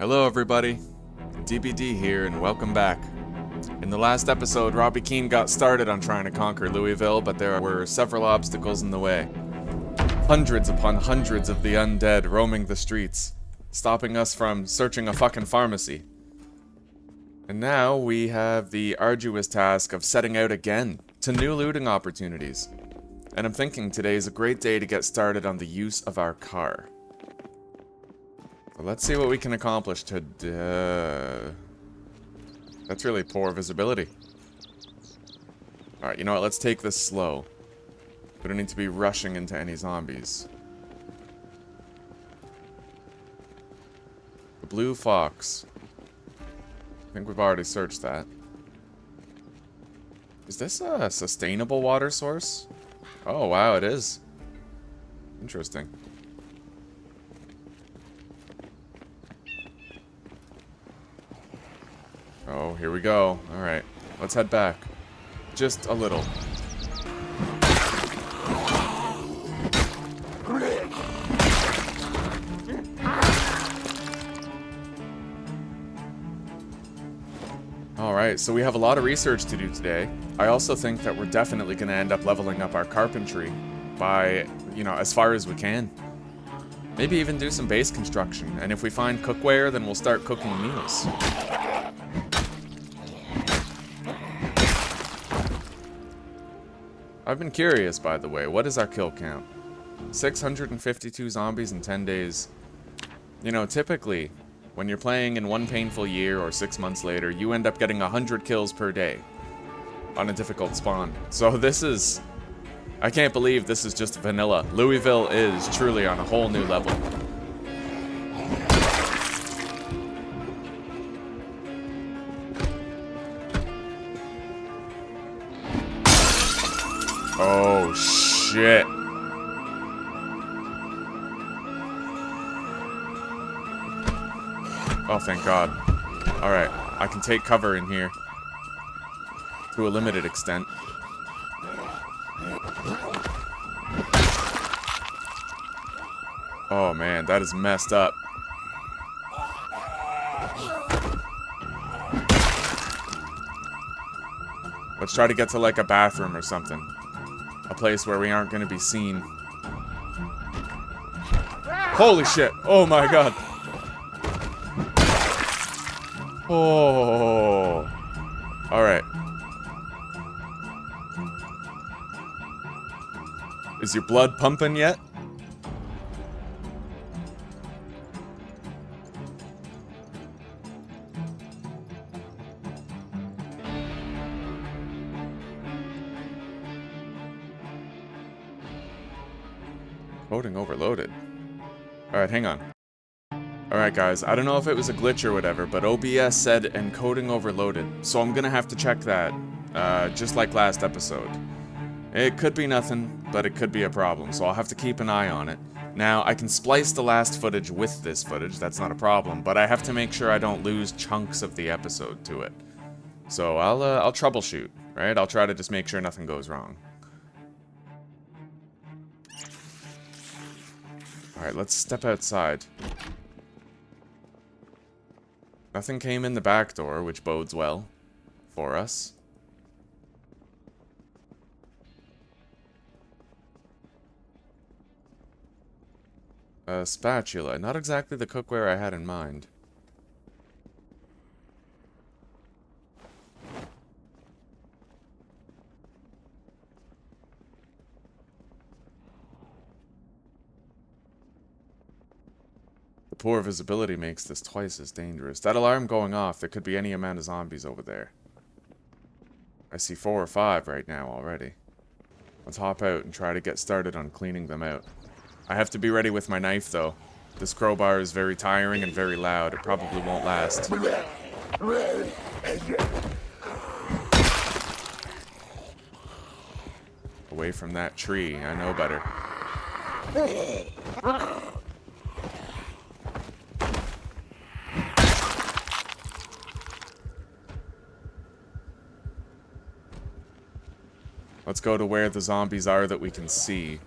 Hello everybody, DBD here and welcome back. In the last episode, Robbie Keane got started on trying to conquer Louisville, but there were several obstacles in the way. Hundreds upon hundreds of the undead roaming the streets, stopping us from searching a fucking pharmacy. And now we have the arduous task of setting out again to new looting opportunities. And I'm thinking today is a great day to get started on the use of our car. So let's see what we can accomplish today. That's really poor visibility. Alright, you know what? Let's take this slow. We don't need to be rushing into any zombies. The Blue Fox. I think we've already searched that. Is this a sustainable water source? Oh, wow, it is. Interesting. Oh, here we go. Alright, let's head back. Just a little. Alright, so we have a lot of research to do today. I also think that we're definitely going to end up leveling up our carpentry by, as far as we can. Maybe even do some base construction, and if we find cookware, then we'll start cooking meals. I've been curious, by the way, what is our kill count? 652 zombies in 10 days. You know, typically, when you're playing in one painful year or 6 months later, you end up getting 100 kills per day on a difficult spawn. So this is... I can't believe this is just vanilla. Louisville is truly on a whole new level. Oh, shit. Oh, thank God. Alright, I can take cover in here. To a limited extent. Oh, man, that is messed up. Let's try to get to, like, a bathroom or something. A place where we aren't going to be seen. Holy shit! Oh my God! Oh! Alright. Is your blood pumping yet? Coding overloaded. Alright, hang on. Alright guys, I don't know if it was a glitch or whatever, but OBS said encoding overloaded, so I'm gonna have to check that, just like last episode. It could be nothing, but it could be a problem, so I'll have to keep an eye on it. Now, I can splice the last footage with this footage, that's not a problem, but I have to make sure I don't lose chunks of the episode to it. So I'll troubleshoot, right? I'll try to just make sure nothing goes wrong. Alright, let's step outside. Nothing came in the back door, which bodes well for us. A spatula. Not exactly the cookware I had in mind. Poor visibility makes this twice as dangerous. That alarm going off, there could be any amount of zombies over there. I see 4 or 5 right now already. Let's hop out and try to get started on cleaning them out. I have to be ready with my knife though. This crowbar is very tiring and very loud. It probably won't last. Away from that tree, I know better. Let's go to where the zombies are that we can see.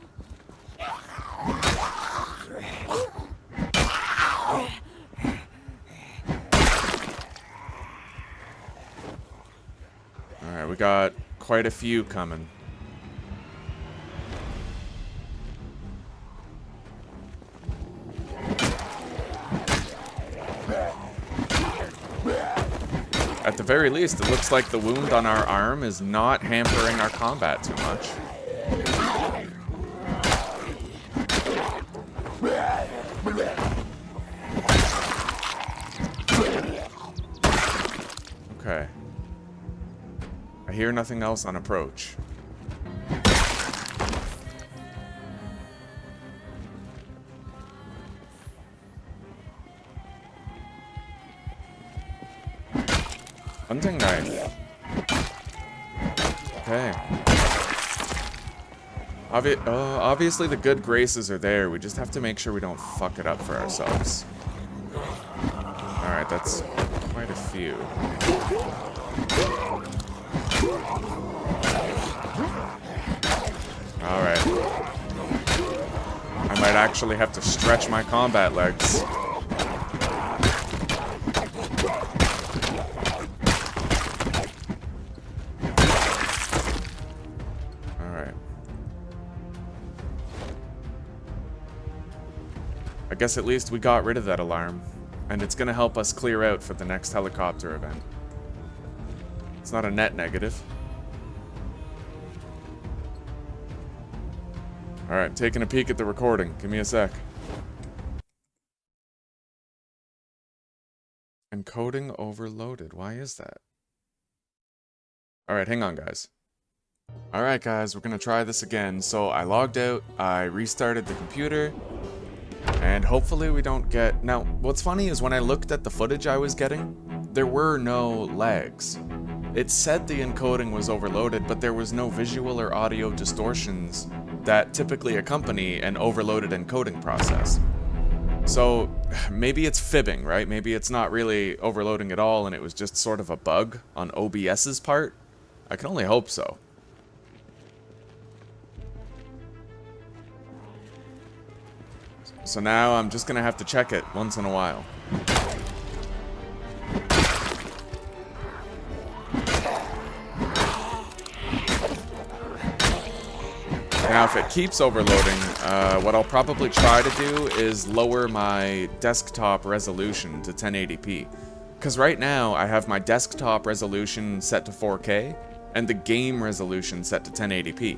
we got quite a few coming. At the very least, it looks like the wound on our arm is not hampering our combat too much. Okay. I hear nothing else on approach. Hunting knife. Okay. Obviously the good graces are there. We just have to make sure we don't fuck it up for ourselves. Alright, that's quite a few. Alright. I might actually have to stretch my combat legs. I guess at least we got rid of that alarm, and it's gonna help us clear out for the next helicopter event. It's not a net negative. Alright, taking a peek at the recording. Give me a sec. Encoding overloaded. Why is that? Alright, hang on, guys. Alright, guys, we're gonna try this again. So I logged out, I restarted the computer, and hopefully we don't get... Now, what's funny is when I looked at the footage I was getting, there were no lags. It said the encoding was overloaded, but there was no visual or audio distortions that typically accompany an overloaded encoding process. So, maybe it's fibbing, right? Maybe it's not really overloading at all and it was just sort of a bug on OBS's part. I can only hope so. So now I'm just gonna have to check it once in a while. Now if it keeps overloading, what I'll probably try to do is lower my desktop resolution to 1080p. Because right now I have my desktop resolution set to 4K and the game resolution set to 1080p.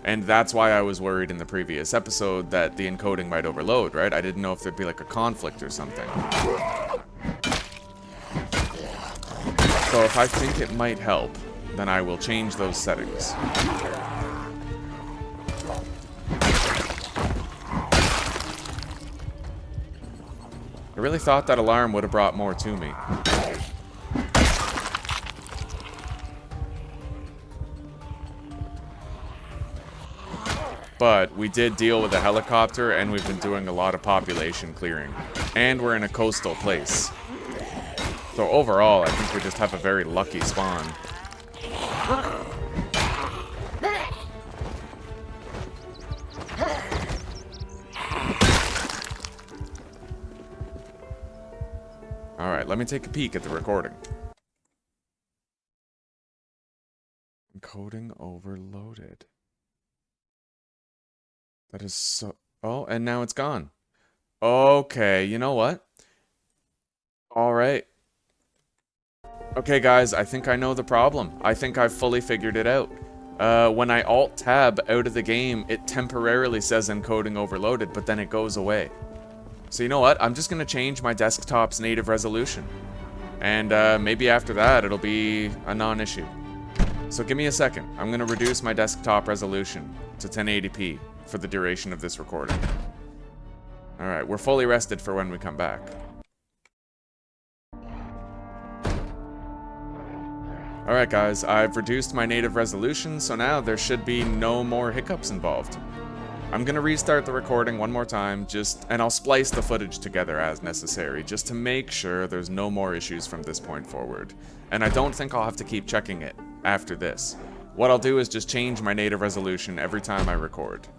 And that's why I was worried in the previous episode that the encoding might overload, right? I didn't know if there'd be like a conflict or something. So if I think it might help, then I will change those settings. I really thought that alarm would have brought more to me. But we did deal with a helicopter, and we've been doing a lot of population clearing. And we're in a coastal place. So overall, I think we just have a very lucky spawn. Alright, let me take a peek at the recording. Encoding overloaded. That is so... Oh, and now it's gone. Okay, you know what? Alright. Okay, guys, I think I know the problem. I think I've fully figured it out. When I Alt-Tab out of the game, it temporarily says encoding overloaded, but then it goes away. So you know what? I'm just going to change my desktop's native resolution. And maybe after that, it'll be a non-issue. So give me a second. I'm going to reduce my desktop resolution to 1080p. For the duration of this recording. Alright, we're fully rested for when we come back. Alright guys, I've reduced my native resolution, so now there should be no more hiccups involved. I'm gonna restart the recording one more time, and I'll splice the footage together as necessary, just to make sure there's no more issues from this point forward. And I don't think I'll have to keep checking it after this. What I'll do is just change my native resolution every time I record.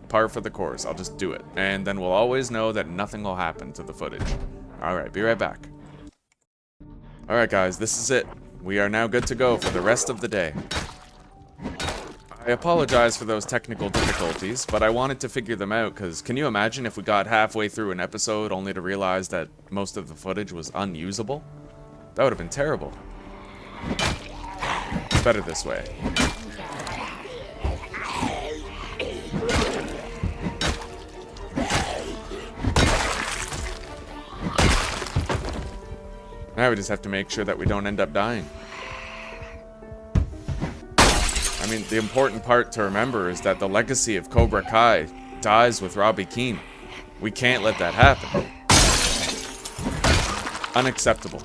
Par for the course, I'll just do it. And then we'll always know that nothing will happen to the footage. Alright, be right back. Alright guys, this is it. We are now good to go for the rest of the day. I apologize for those technical difficulties, but I wanted to figure them out, because can you imagine if we got halfway through an episode only to realize that most of the footage was unusable? That would have been terrible. It's better this way. Now we just have to make sure that we don't end up dying. I mean, the important part to remember is that the legacy of Cobra Kai dies with Robbie Keane. We can't let that happen. Unacceptable.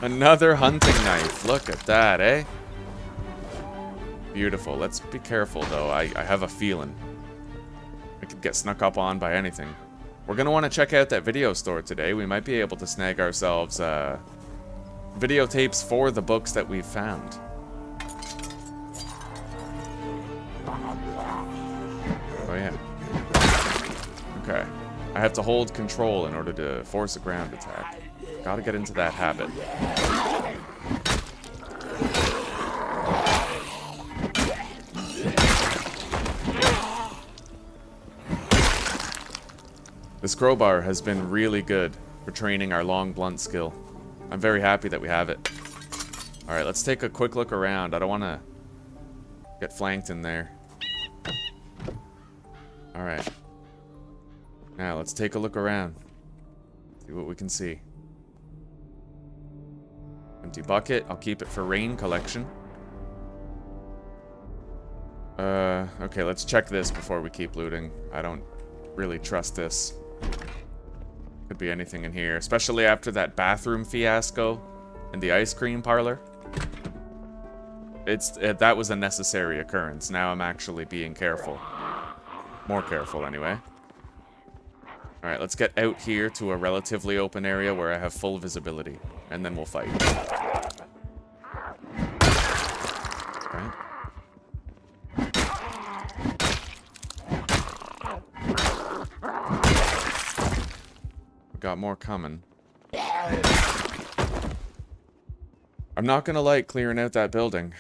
Another hunting knife. Look at that, eh? Beautiful. Let's be careful, though. I have a feeling we could get snuck up on by anything. We're going to want to check out that video store today. We might be able to snag ourselves videotapes for the books that we've found. Oh, yeah. Okay. I have to hold control in order to force a ground attack. Gotta get into that habit. This crowbar has been really good for training our long blunt skill. I'm very happy that we have it. Alright, let's take a quick look around. I don't want to get flanked in there. Alright. Now, let's take a look around. See what we can see. Empty bucket. I'll keep it for rain collection. Okay, let's check this before we keep looting. I don't really trust this. Could be anything in here, especially after that bathroom fiasco in the ice cream parlor. That was a necessary occurrence. Now I'm actually being careful. More careful, anyway. Alright, let's get out here to a relatively open area where I have full visibility, and then we'll fight. Okay. Got more coming. I'm not gonna like clearing out that building.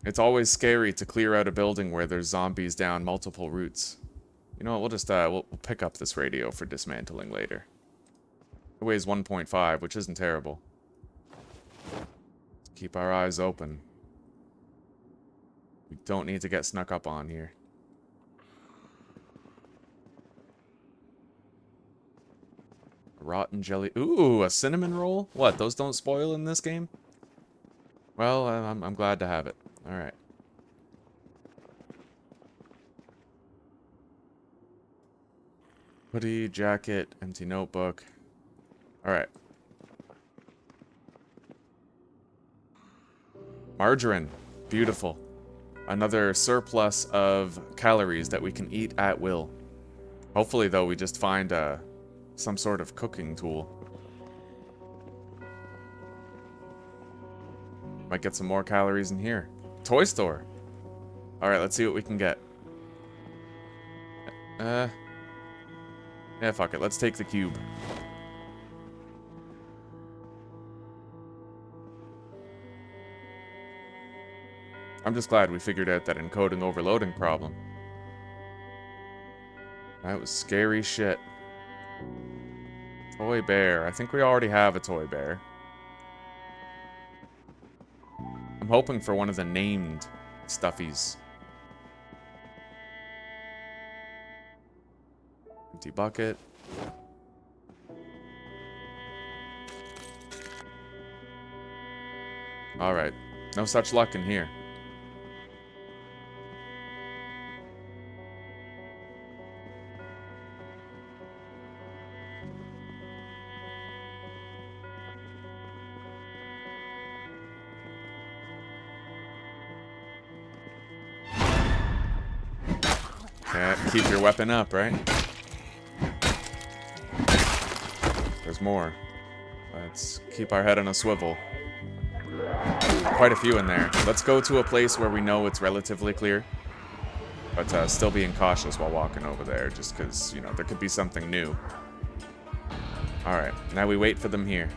It's always scary to clear out a building where there's zombies down multiple routes. You know what, we'll just we'll pick up this radio for dismantling later. It weighs 1.5, which isn't terrible. Let's keep our eyes open. We don't need to get snuck up on here. Rotten jelly. Ooh, a cinnamon roll? What, those don't spoil in this game? Well, I'm glad to have it. Alright. Hoodie, jacket, empty notebook. Alright. Margarine. Beautiful. Another surplus of calories that we can eat at will. Hopefully, though, we just find some sort of cooking tool. Might get some more calories in here. Toy store. Alright, let's see what we can get. Yeah, fuck it. Let's take the cube. I'm just glad we figured out that encoding overloading problem. That was scary shit. Toy bear. I think we already have a toy bear. I'm hoping for one of the named stuffies. Empty bucket. Alright. No such luck in here. Keep your weapon up, right? There's more. Let's keep our head on a swivel. Quite a few in there. Let's go to a place where we know it's relatively clear. But still being cautious while walking over there, just because, you know, there could be something new. Alright, now we wait for them here.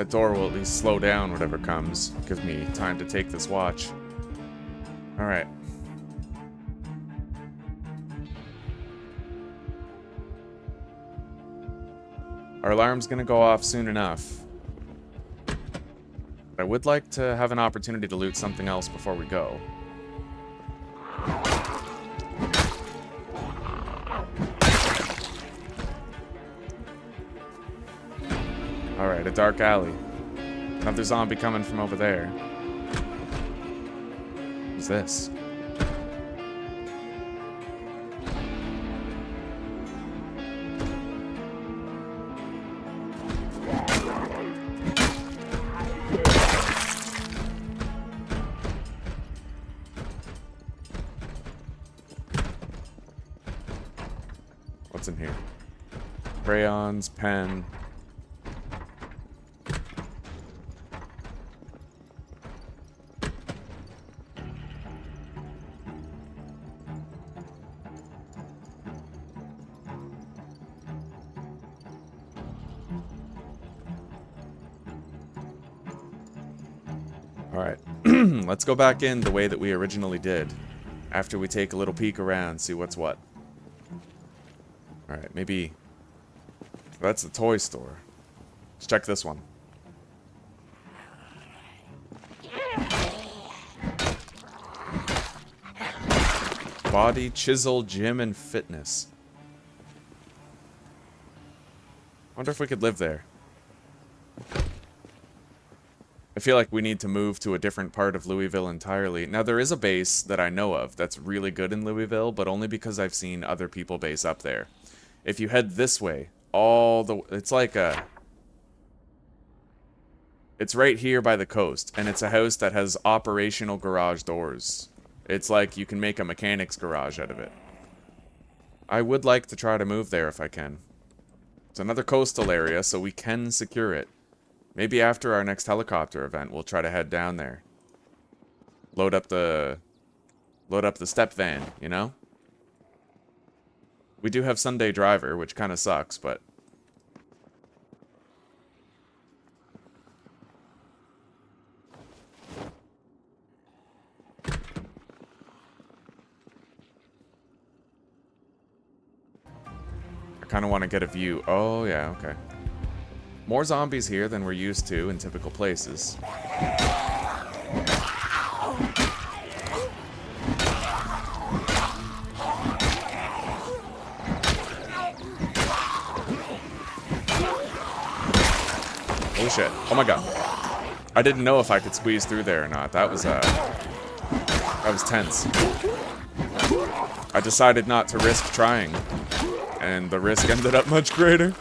That door will at least slow down whatever comes. Give me time to take this watch. Alright. Our alarm's gonna go off soon enough. I would like to have an opportunity to loot something else before we go. Alright, a dark alley. Another zombie coming from over there. Who's this? What's in here? Crayons, pen. Alright, let's go back in the way that we originally did. After we take a little peek around, see what's what. Alright, maybe... That's the toy store. Let's check this one. Body, chisel, gym, and fitness. Wonder if we could live there. I feel like we need to move to a different part of Louisville entirely. Now, there is a base that I know of that's really good in Louisville, but only because I've seen other people base up there. If you head this way, it's like a... It's right here by the coast, and it's a house that has operational garage doors. It's like you can make a mechanic's garage out of it. I would like to try to move there if I can. It's another coastal area, so we can secure it. Maybe after our next helicopter event, we'll try to head down there. Load up the step van, you know? We do have Sunday driver, which kind of sucks, but... I kind of want to get a view. Oh, yeah, okay. More zombies here than we're used to in typical places. Holy shit. Oh my god. I didn't know if I could squeeze through there or not. That was tense. I decided not to risk trying, and the risk ended up much greater.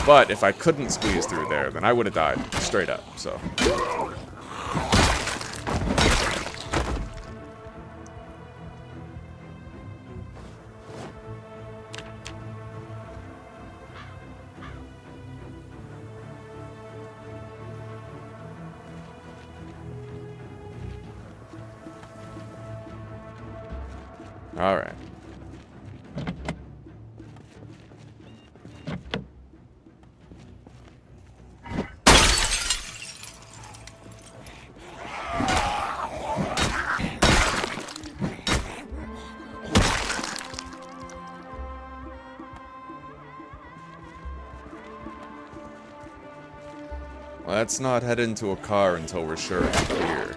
But if I couldn't squeeze through there, then I would have died straight up, so. All right. Let's not head into a car until we're sure it's clear.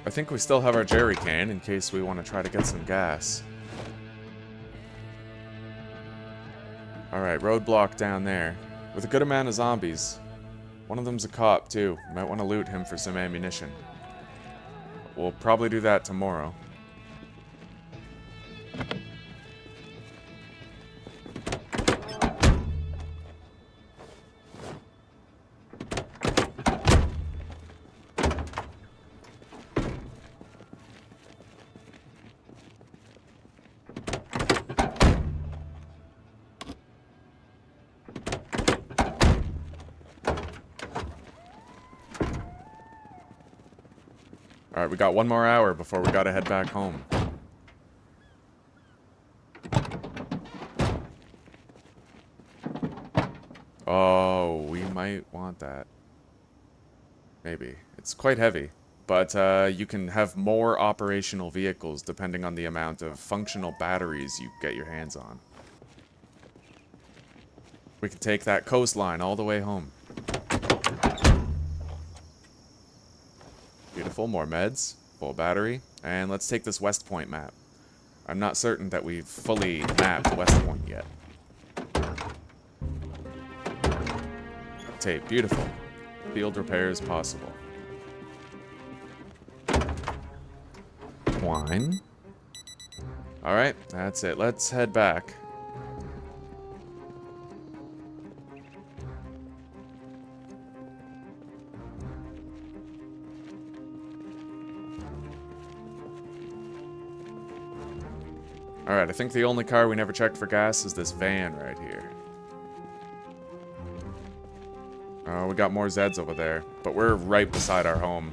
I think we still have our jerry can in case we want to try to get some gas. Alright, roadblock down there. With a good amount of zombies. One of them's a cop, too. Might want to loot him for some ammunition. We'll probably do that tomorrow. Alright, we got 1 more hour before we gotta head back home. Oh, we might want that. Maybe. It's quite heavy. But you can have more operational vehicles depending on the amount of functional batteries you get your hands on. We can take that coastline all the way home. Beautiful, more meds, full battery, and let's take this West Point map. I'm not certain that we've fully mapped West Point yet. Tape, beautiful. Field repairs possible. Wine. Alright, that's it. Let's head back. Alright, I think the only car we never checked for gas is this van right here. Oh, we got more Zeds over there, but we're right beside our home.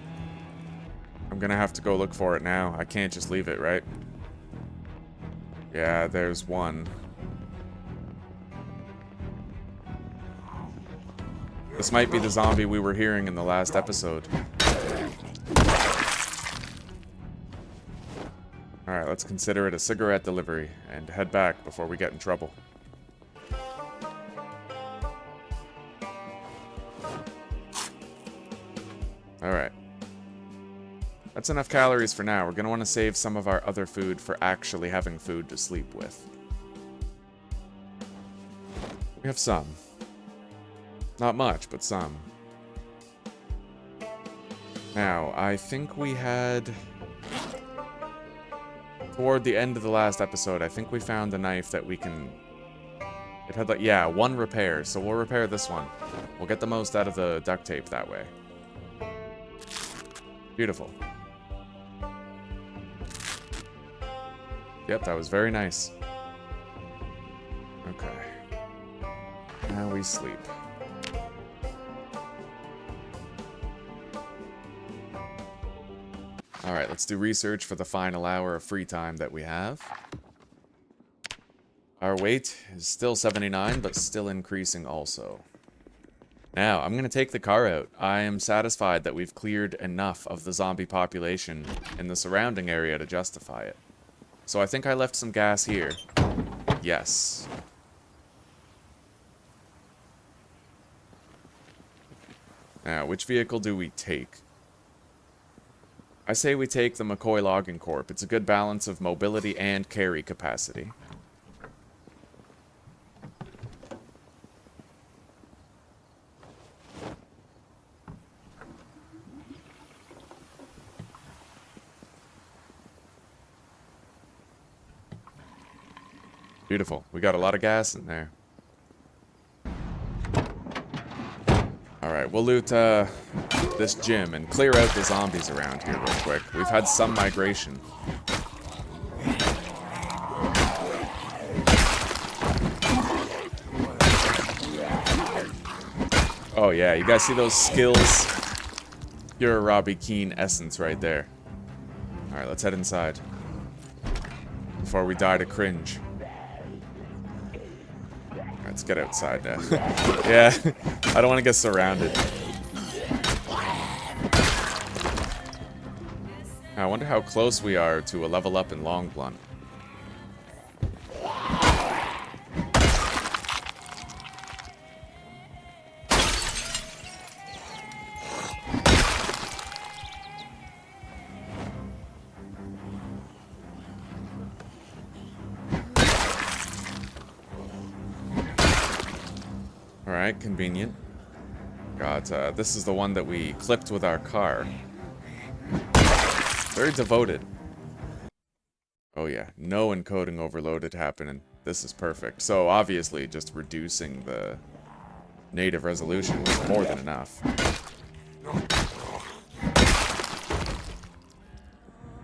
I'm gonna have to go look for it now. I can't just leave it, right? Yeah, there's one. This might be the zombie we were hearing in the last episode. Alright, let's consider it a cigarette delivery and head back before we get in trouble. Alright. That's enough calories for now. We're going to want to save some of our other food for actually having food to sleep with. We have some. Not much, but some. Now, I think we had... Toward the end of the last episode, I think we found a knife that we can... It had like, yeah, 1 repair, so we'll repair this one. We'll get the most out of the duct tape that way. Beautiful. Yep, that was very nice. Okay. Now we sleep. Alright, let's do research for the final hour of free time that we have. Our weight is still 79, but still increasing also. Now, I'm going to take the car out. I am satisfied that we've cleared enough of the zombie population in the surrounding area to justify it. So I think I left some gas here. Yes. Now, which vehicle do we take? I say we take the McCoy Logging Corp. It's a good balance of mobility and carry capacity. Beautiful. We got a lot of gas in there. Alright, we'll loot this gym and clear out the zombies around here real quick. We've had some migration. Oh yeah, you guys see those skills? Pure Robbie Keane essence right there. Alright, let's head inside. Before we die to cringe. Let's get outside now. Yeah, I don't want to get surrounded. I wonder how close we are to a level up in Long Blunt. Alright, convenient. Got, this is the one that we clipped with our car. Very devoted. Oh yeah, no encoding overloaded happening. This is perfect. So obviously just reducing the native resolution was more than enough.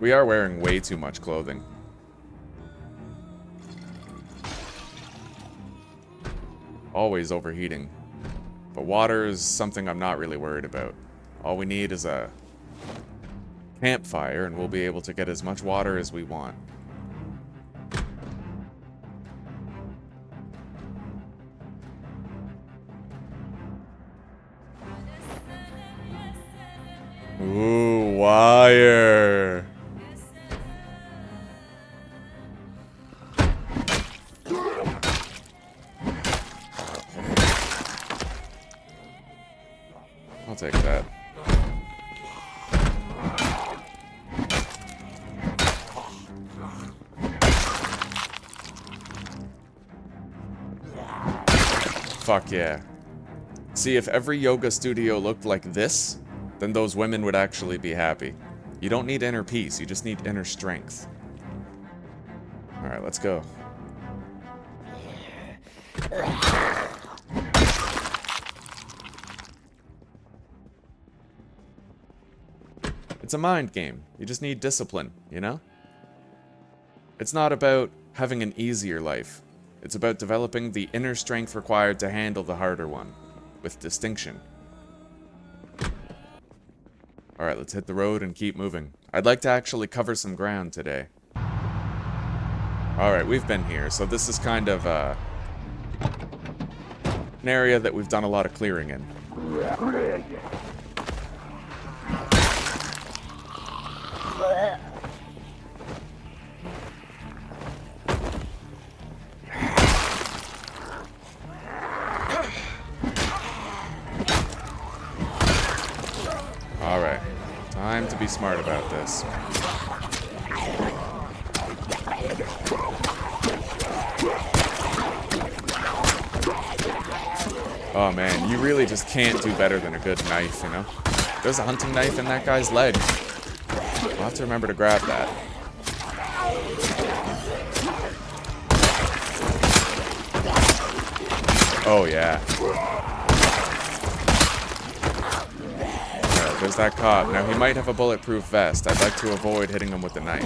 We are wearing way too much clothing. Always overheating. But water is something I'm not really worried about. All we need is a campfire, and we'll be able to get as much water as we want. Ooh, wire. I'll take that. Fuck yeah. See, if every yoga studio looked like this, then those women would actually be happy. You don't need inner peace, you just need inner strength. Alright, let's go. It's a mind game. You just need discipline, you know? It's not about having an easier life. It's about developing the inner strength required to handle the harder one, with distinction. Alright, let's hit the road and keep moving. I'd like to actually cover some ground today. Alright, we've been here, so this is kind of an area that we've done a lot of clearing in. Alright, time to be smart about this. Oh man, you really just can't do better than a good knife, you know? There's a hunting knife in that guy's leg. I'll have to remember to grab that. Oh yeah. Alright, there's that cop. Now he might have a bulletproof vest. I'd like to avoid hitting him with the knife.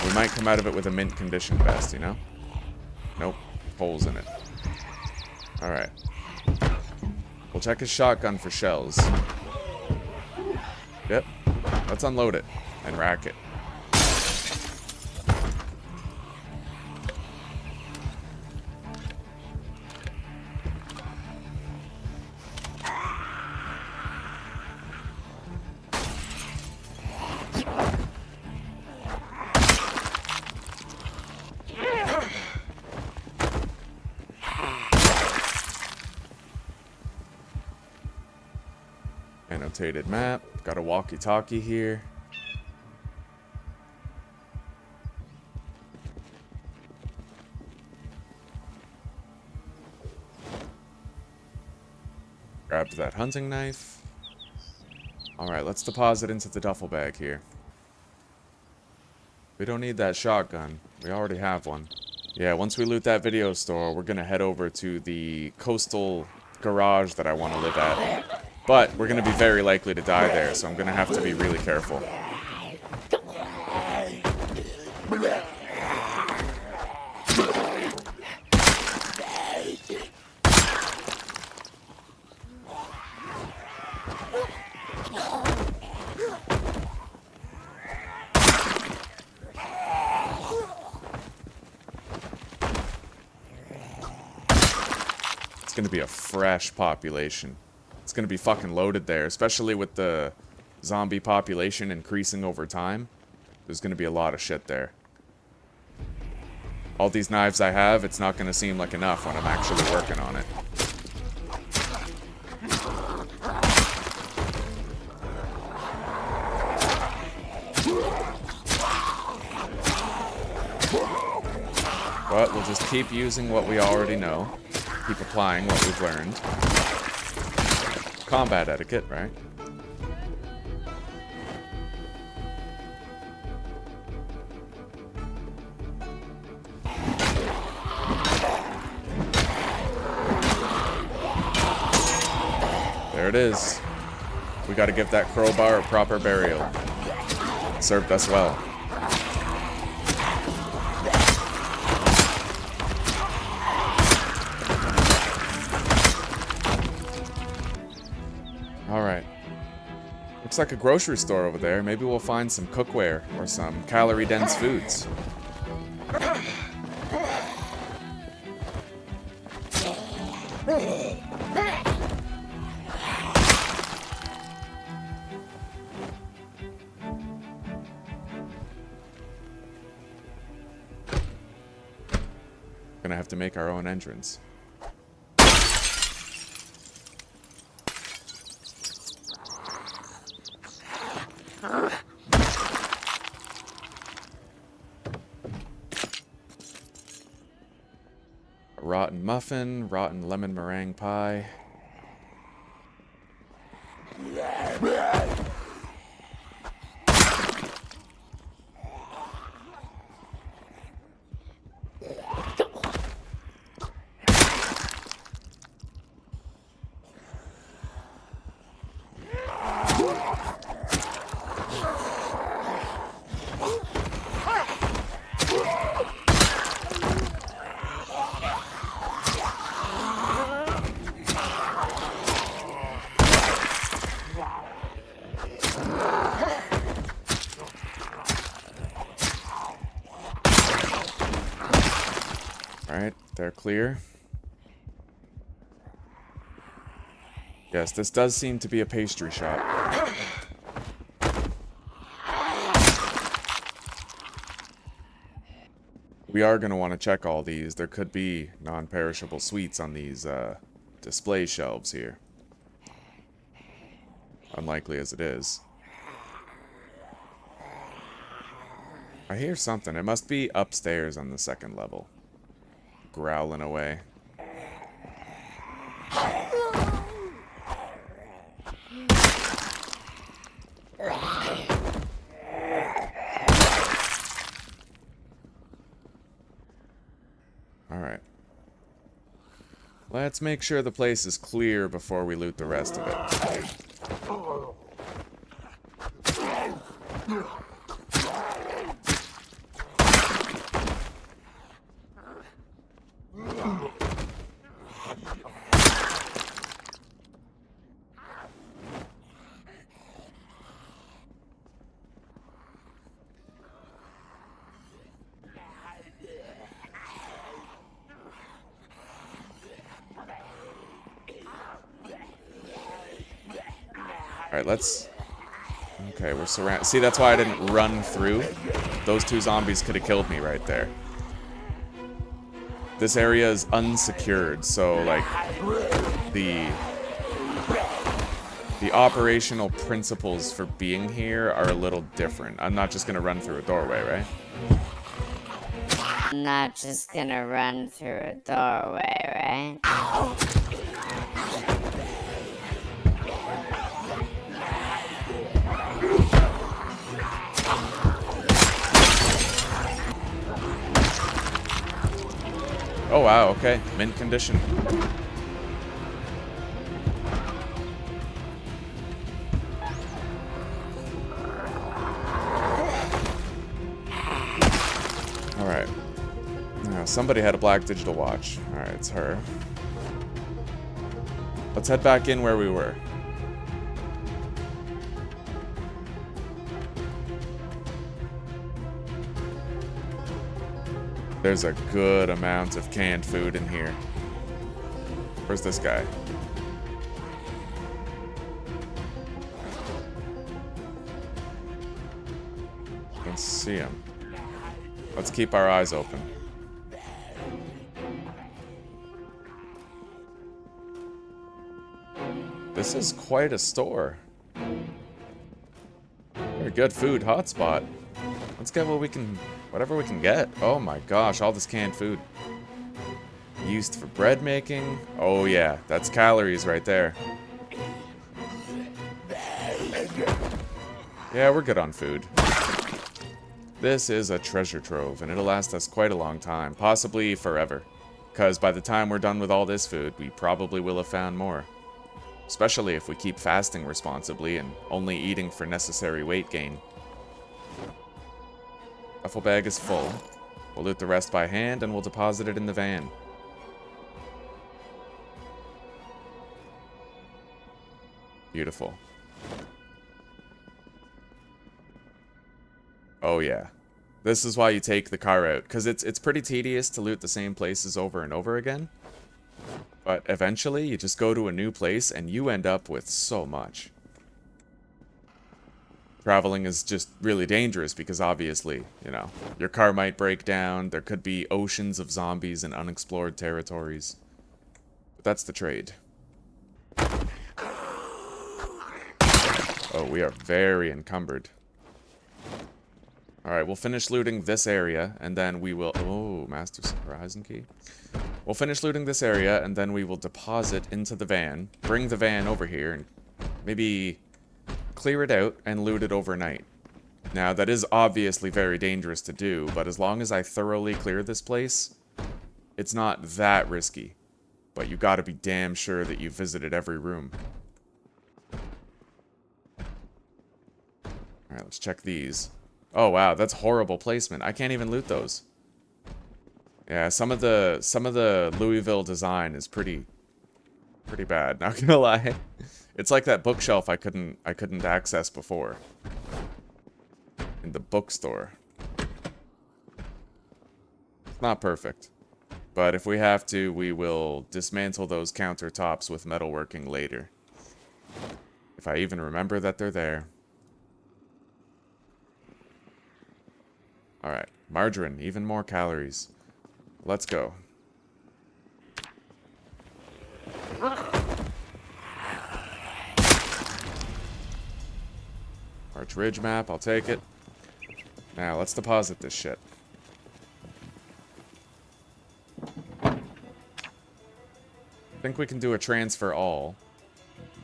We might come out of it with a mint condition vest, you know? Nope. Holes in it. Alright. We'll check his shotgun for shells. Yep. Let's unload it and rack it. Annotated map. Got a walkie-talkie here. Grabbed that hunting knife. Alright, let's deposit into the duffel bag here. We don't need that shotgun. We already have one. Yeah, once we loot that video store, we're gonna head over to the coastal garage that I want to live at. But we're going to be very likely to die there, so I'm going to have to be really careful. It's going to be a fresh population. It's gonna be fucking loaded there, especially with the zombie population increasing over time. There's gonna be a lot of shit there. All these knives I have, it's not gonna seem like enough when I'm actually working on it. But we'll just keep using what we already know. Keep applying what we've learned. Combat etiquette, right? There it is. We gotta give that crowbar a proper burial. It served us well. looks like a grocery store over there. Maybe we'll find some cookware or some calorie-dense foods. Gonna have to make our own entrance. Rotten muffin, rotten lemon meringue pie. Alright, they're clear. Yes, this does seem to be a pastry shop. We are going to want to check all these. There could be non-perishable sweets on these display shelves here. Unlikely as it is. I hear something. It must be upstairs on the second level. Growling away. Alright. Let's make sure the place is clear before we loot the rest of it. Alright, let's... Okay, we're surrounded. See, that's why I didn't run through. Those two zombies could have killed me right there. This area is unsecured, so, like, the operational principles for being here are a little different. I'm not just gonna run through a doorway, right? I'm not just gonna run through a doorway, right? Oh wow, okay. Mint condition. Alright. Now, somebody had a black digital watch. Alright, it's her. Let's head back in where we were. There's a good amount of canned food in here. Where's this guy? I can see him. Let's keep our eyes open. This is quite a store. Very good food hotspot. Let's get what we can, whatever we can get. Oh my gosh, all this canned food. Used for bread making. Oh yeah, that's calories right there. Yeah, we're good on food. This is a treasure trove, and it'll last us quite a long time. Possibly forever. Because by the time we're done with all this food, we probably will have found more. Especially if we keep fasting responsibly and only eating for necessary weight gain. Duffel bag is full. We'll loot the rest by hand and we'll deposit it in the van. Beautiful. Oh yeah. This is why you take the car out, because it's pretty tedious to loot the same places over and over again. But eventually, you just go to a new place, and you end up with so much. Traveling is just really dangerous, because obviously, you know, your car might break down, there could be oceans of zombies in unexplored territories. But that's the trade. Oh, we are very encumbered. Alright, we'll finish looting this area, and then we will... Oh, Master Horizon Key. We'll finish looting this area, and then we will deposit into the van, bring the van over here, and maybe clear it out and loot it overnight. Now, that is obviously very dangerous to do, but as long as I thoroughly clear this place, it's not that risky. But you gotta be damn sure that you've visited every room. Alright, let's check these. Oh wow, that's horrible placement. I can't even loot those. Yeah, some of the Louisville design is pretty bad, not gonna lie. It's like that bookshelf I couldn't access before. In the bookstore. It's not perfect. But if we have to, we will dismantle those countertops with metalworking later. If I even remember that they're there. Alright, margarine, even more calories. Let's go. Arch Ridge map, I'll take it. Now, let's deposit this shit. I think we can do a transfer all.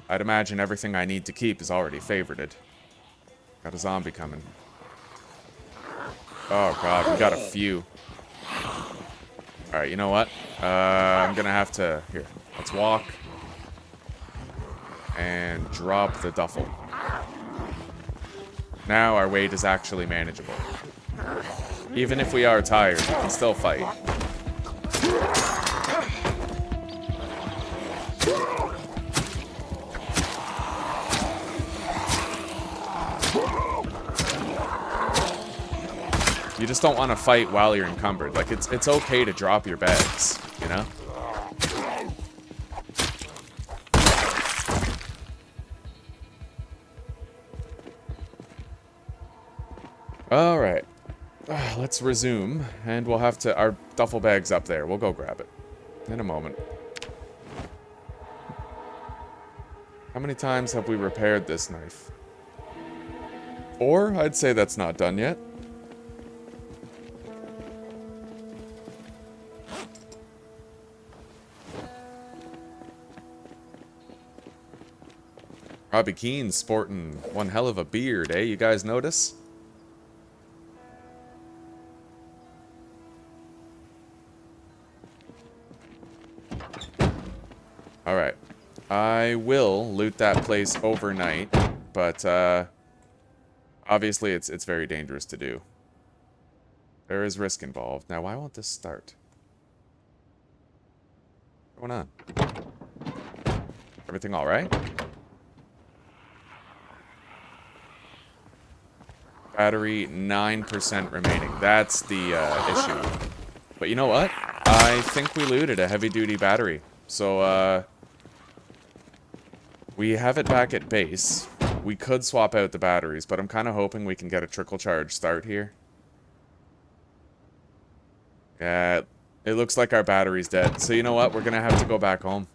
I'd imagine everything I need to keep is already favorited. Got a zombie coming. Oh god, we got a few. Alright, you know what? I'm gonna have to... Here, let's walk. And drop the duffel. Now our weight is actually manageable. Even if we are tired, we can still fight. You just don't want to fight while you're encumbered. Like, it's okay to drop your bags, you know? Alright. Let's resume, and we'll have to... Our duffel bag's up there. We'll go grab it. In a moment. How many times have we repaired this knife? 4? I'd say that's not done yet. Robbie Keane's sporting one hell of a beard, eh? You guys notice? Alright. I will loot that place overnight, but obviously it's very dangerous to do. There is risk involved. Now, why won't this start? What's going on? Everything alright? Battery, 9% remaining. That's the issue. But you know what? I think we looted a heavy-duty battery. So, we have it back at base. We could swap out the batteries, but I'm kind of hoping we can get a trickle charge start here. Yeah, it looks like our battery's dead. So you know what? We're going to have to go back home.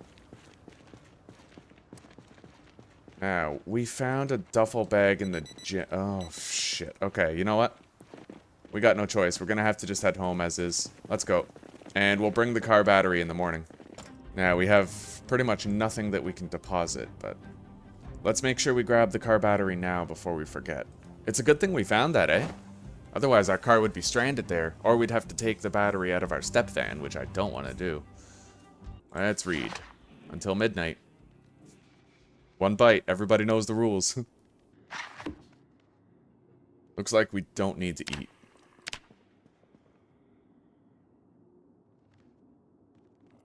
Now, we found a duffel bag in the gym. Oh, shit. Okay, you know what? We got no choice. We're going to have to just head home as is. Let's go. And we'll bring the car battery in the morning. Now, we have pretty much nothing that we can deposit, but let's make sure we grab the car battery now before we forget. It's a good thing we found that, eh? Otherwise, our car would be stranded there, or we'd have to take the battery out of our step van, which I don't want to do. Let's read. Until midnight. One bite. Everybody knows the rules. Looks like we don't need to eat.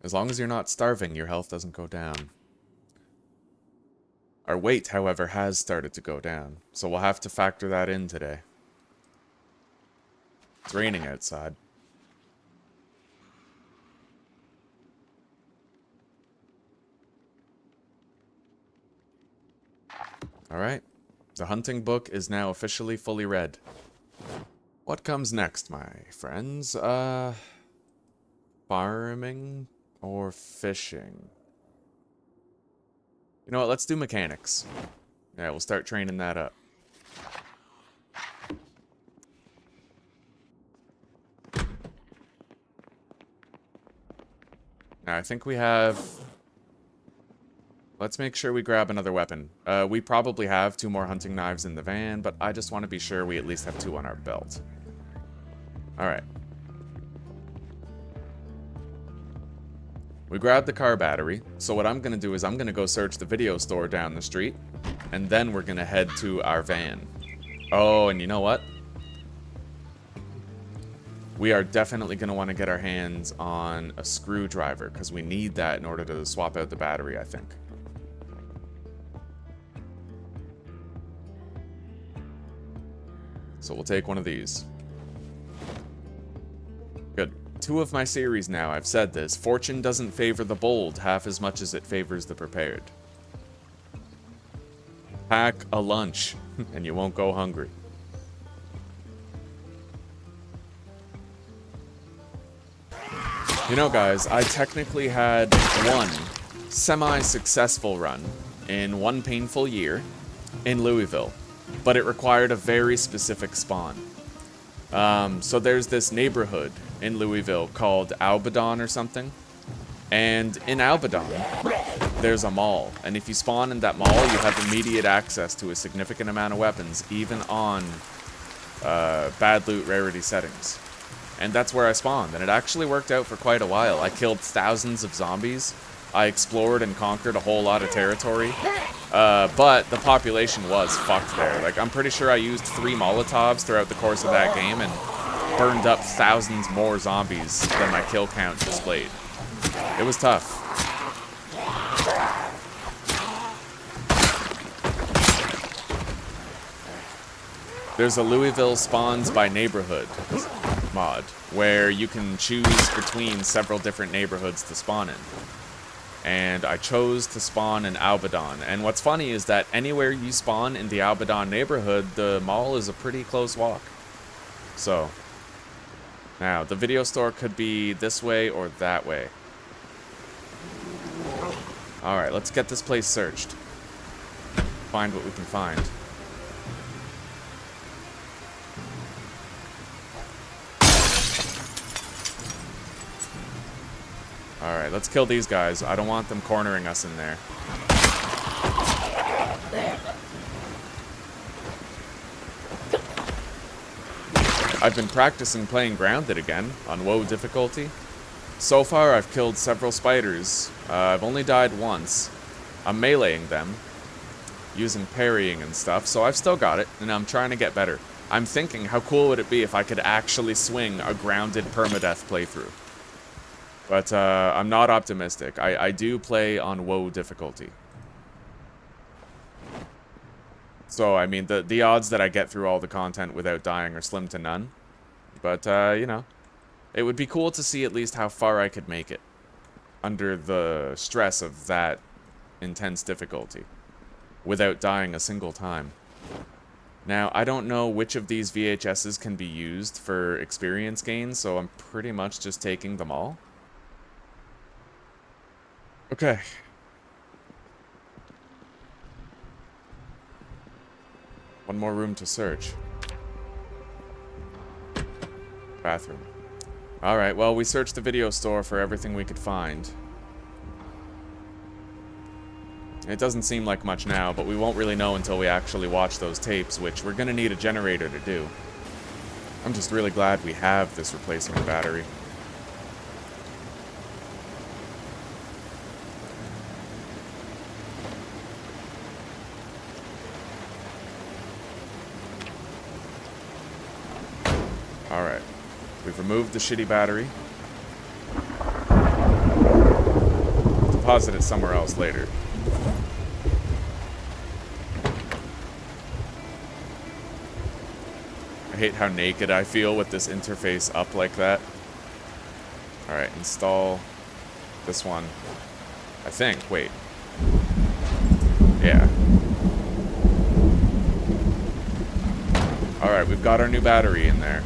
As long as you're not starving, your health doesn't go down. Our weight, however, has started to go down, so we'll have to factor that in today. It's raining outside. Alright. The hunting book is now officially fully read. What comes next, my friends? Farming or fishing? You know what, let's do mechanics. Yeah, we'll start training that up. Now, I think we have... Let's make sure we grab another weapon. We probably have 2 more hunting knives in the van, but I just want to be sure we at least have 2 on our belt. Alright. We grabbed the car battery, so what I'm going to do is I'm going to go search the video store down the street, and then we're going to head to our van. Oh, and you know what? We are definitely going to want to get our hands on a screwdriver, because we need that in order to swap out the battery, I think. So we'll take one of these. Good. 2 of my series now, I've said this. Fortune doesn't favor the bold half as much as it favors the prepared. Pack a lunch, and you won't go hungry. You know, guys, I technically had 1 semi-successful run in 1 painful year in Louisville, but it required a very specific spawn. So there's this neighborhood in Louisville called Abaddon or something, and in Abaddon there's a mall, and if you spawn in that mall you have immediate access to a significant amount of weapons, even on bad loot rarity settings. And that's where I spawned, and it actually worked out for quite a while. I killed thousands of zombies, I explored and conquered a whole lot of territory, but the population was fucked there. Like, I'm pretty sure I used 3 Molotovs throughout the course of that game and burned up thousands more zombies than my kill count displayed. It was tough. There's a Louisville spawns by neighborhood mod, where you can choose between several different neighborhoods to spawn in. And I chose to spawn in Abaddon. And what's funny is that anywhere you spawn in the Abaddon neighborhood, the mall is a pretty close walk. So, now, the video store could be this way or that way. Alright, let's get this place searched. Find what we can find. Alright, let's kill these guys. I don't want them cornering us in there. I've been practicing playing Grounded again, on WoW difficulty. So far, I've killed several spiders. I've only died once. I'm meleeing them, using parrying and stuff, so I've still got it, and I'm trying to get better. I'm thinking, how cool would it be if I could actually swing a Grounded permadeath playthrough? But I'm not optimistic. I do play on WoW difficulty. So, I mean, the odds that I get through all the content without dying are slim to none. But, you know, it would be cool to see at least how far I could make it under the stress of that intense difficulty without dying a single time. Now, I don't know which of these VHSs can be used for experience gain, so I'm pretty much just taking them all. Okay. One more room to search. Bathroom. Alright, well, we searched the video store for everything we could find. It doesn't seem like much now, but we won't really know until we actually watch those tapes, which we're gonna need a generator to do. I'm just really glad we have this replacement battery. Alright. We've removed the shitty battery. Deposit it somewhere else later. I hate how naked I feel with this interface up like that. Alright, install this one. I think. Wait. Yeah. Alright, we've got our new battery in there.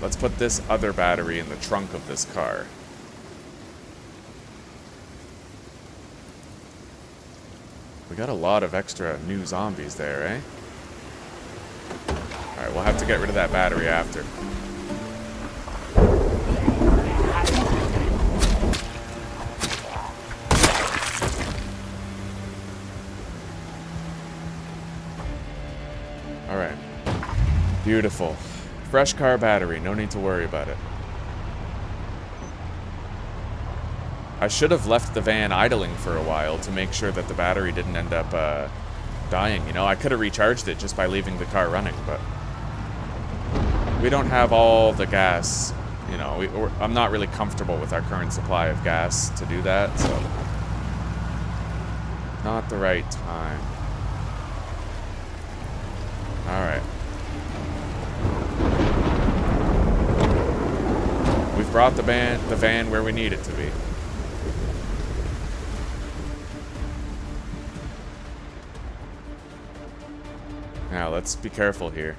Let's put this other battery in the trunk of this car. We got a lot of extra new zombies there, eh? Alright, we'll have to get rid of that battery after. Alright. Beautiful. Fresh car battery, no need to worry about it. I should have left the van idling for a while to make sure that the battery didn't end up dying, you know? I could have recharged it just by leaving the car running, but we don't have all the gas, you know. I'm not really comfortable with our current supply of gas to do that, so not the right time. Alright. We've brought the van where we need it to be. Now, let's be careful here.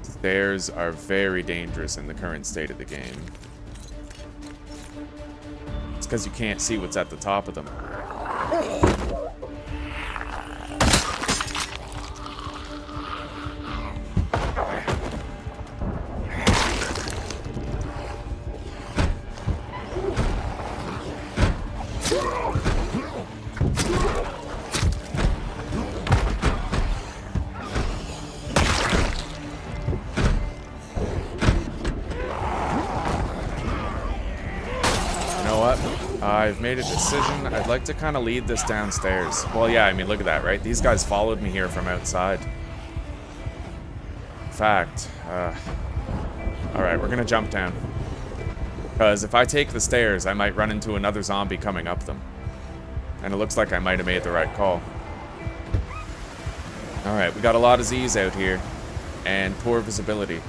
Stairs are very dangerous in the current state of the game. It's because you can't see what's at the top of them. I've made a decision. I'd like to kind of lead this downstairs. Well, yeah, I mean, look at that, right? These guys followed me here from outside. In fact, alright, we're gonna jump down. Because if I take the stairs, I might run into another zombie coming up them. And it looks like I might have made the right call. Alright, we got a lot of Z's out here. And poor visibility.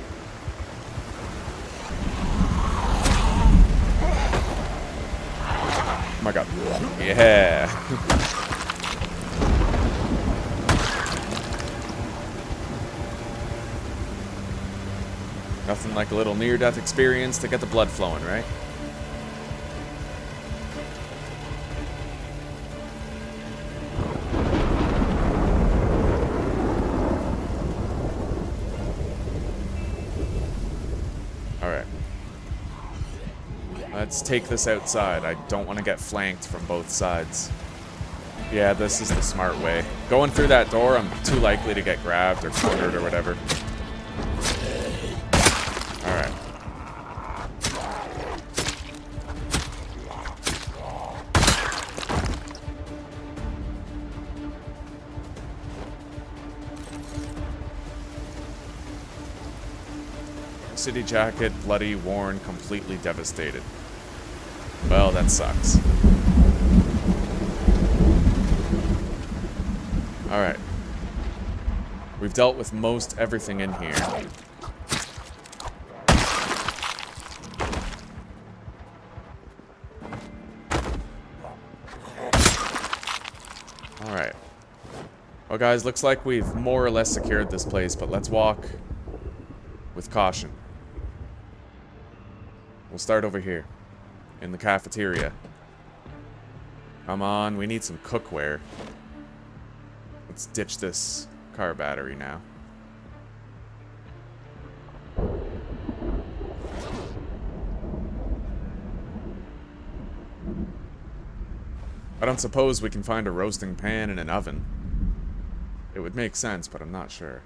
Oh my god. Yeah. Nothing like a little near-death experience to get the blood flowing, right? Alright. Let's take this outside. I don't want to get flanked from both sides. Yeah, this is the smart way. Going through that door, I'm too likely to get grabbed or cornered or whatever. Alright. City jacket, bloody, worn, completely devastated. Well, that sucks. Alright. We've dealt with most everything in here. Alright. Well, guys, looks like we've more or less secured this place, but let's walk with caution. We'll start over here, in the cafeteria. Come on, we need some cookware. Let's ditch this car battery now. I don't suppose we can find a roasting pan and an oven. It would make sense, but I'm not sure.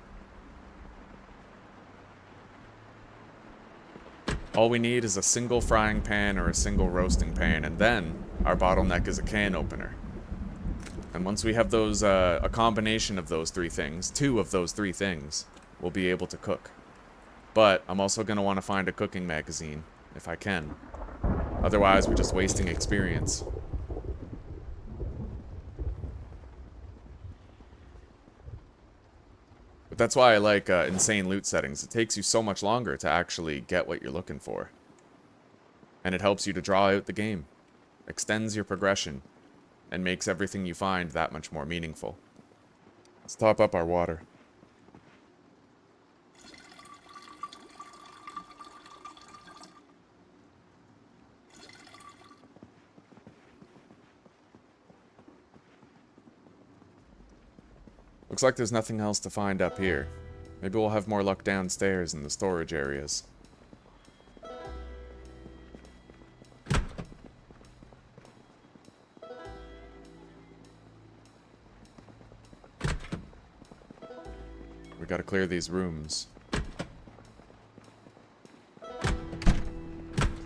All we need is a single frying pan or a single roasting pan, and then our bottleneck is a can opener. And once we have those, a combination of those three things, two of those three things, we'll be able to cook. But I'm also going to want to find a cooking magazine, if I can. Otherwise, we're just wasting experience. But that's why I like insane loot settings. It takes you so much longer to actually get what you're looking for. And it helps you to draw out the game. Extends your progression. And makes everything you find that much more meaningful. Let's top up our water. Looks like there's nothing else to find up here. Maybe we'll have more luck downstairs in the storage areas. We gotta clear these rooms.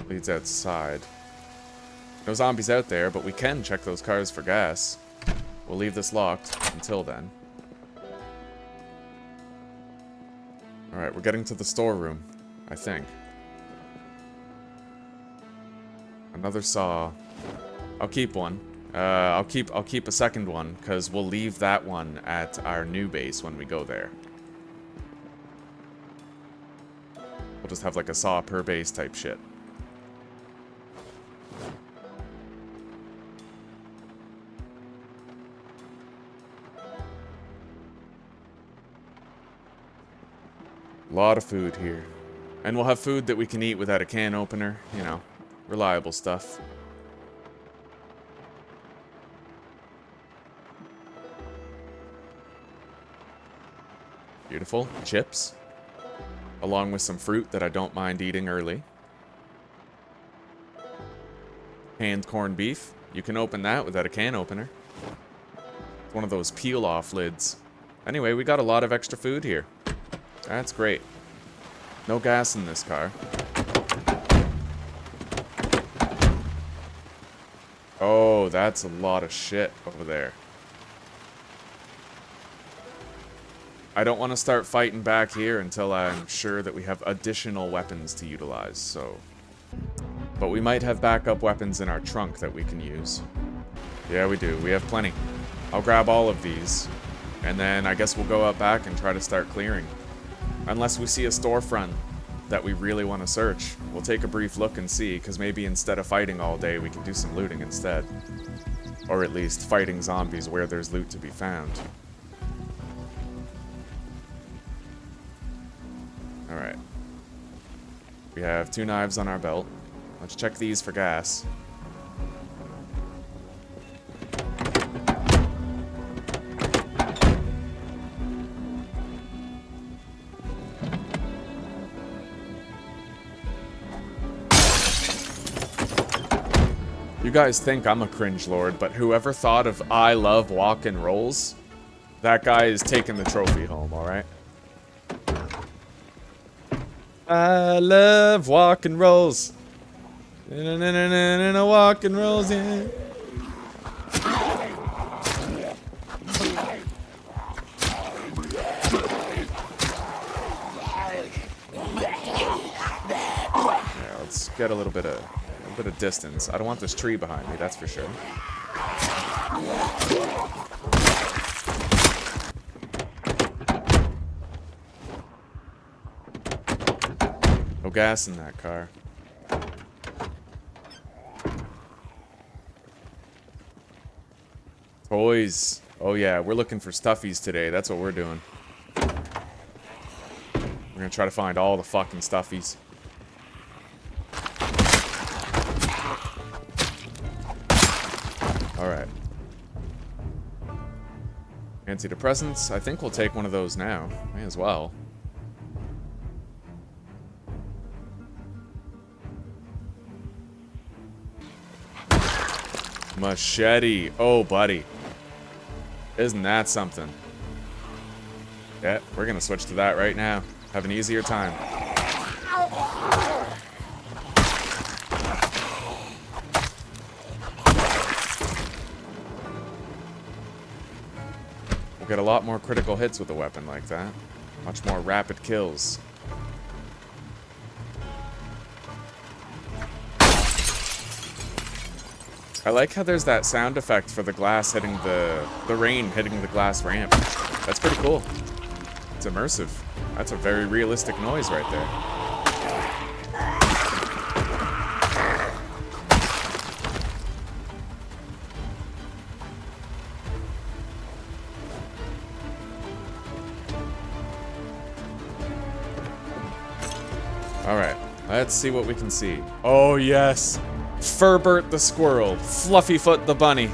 Leads outside. No zombies out there, but we can check those cars for gas. We'll leave this locked until then. Alright, we're getting to the storeroom, I think. Another saw. I'll keep one. I'll keep a second one, because we'll leave that one at our new base when we go there. We'll just have like a saw per base type shit. Lot of food here. And we'll have food that we can eat without a can opener. You know, reliable stuff. Beautiful. Chips. Along with some fruit that I don't mind eating early. Canned corned beef. You can open that without a can opener. It's one of those peel-off lids. Anyway, we got a lot of extra food here. That's great. No gas in this car. Oh, that's a lot of shit over there. I don't want to start fighting back here until I'm sure that we have additional weapons to utilize, so... But we might have backup weapons in our trunk that we can use. Yeah, we do. We have plenty. I'll grab all of these. And then I guess we'll go out back and try to start clearing. Unless we see a storefront that we really want to search. We'll take a brief look and see, because maybe instead of fighting all day, we can do some looting instead. Or at least fighting zombies where there's loot to be found. Alright. We have 2 knives on our belt. Let's check these for gas. You guys think I'm a cringe lord, but whoever thought of I love walk and rolls, that guy is taking the trophy home, alright? I love walk and rolls. Na-na-na-na-na-na, walk and rolls, yeah. Yeah, let's get a little bit of distance. I don't want this tree behind me, that's for sure. No gas in that car. Toys. Oh yeah, we're looking for stuffies today. That's what we're doing. We're gonna try to find all the fucking stuffies. Alright. Antidepressants. I think we'll take one of those now. May as well. Machete. Oh, buddy. Isn't that something? Yeah, we're gonna switch to that right now. Have an easier time. We'll get a lot more critical hits with a weapon like that. Much more rapid kills. I like how there's that sound effect for the glass hitting the rain hitting the glass ramp. That's pretty cool. It's immersive. That's a very realistic noise right there. Alright, let's see what we can see. Oh yes! Furbert the squirrel, Fluffyfoot the bunny.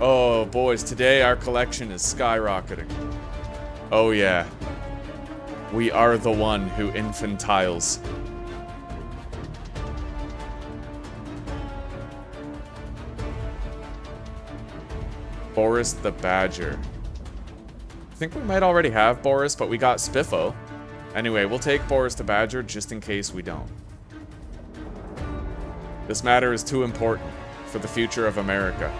Oh boys, today our collection is skyrocketing. Oh yeah. We are the one who infantiles. Boris the badger. I think we might already have Boris, but we got Spiffo. Anyway, we'll take Boris the badger just in case we don't. This matter is too important for the future of America.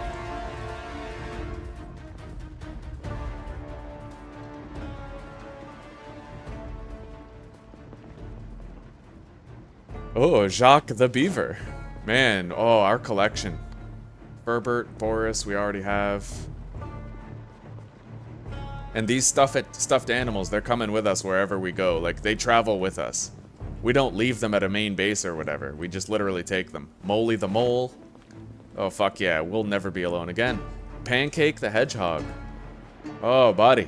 Oh, Jacques the beaver. Man, oh, our collection. Herbert, Boris, we already have. And these stuffed animals, they're coming with us wherever we go. Like, they travel with us. We don't leave them at a main base or whatever. We just literally take them. Moley the mole. Oh, fuck yeah. We'll never be alone again. Pancake the hedgehog. Oh, buddy.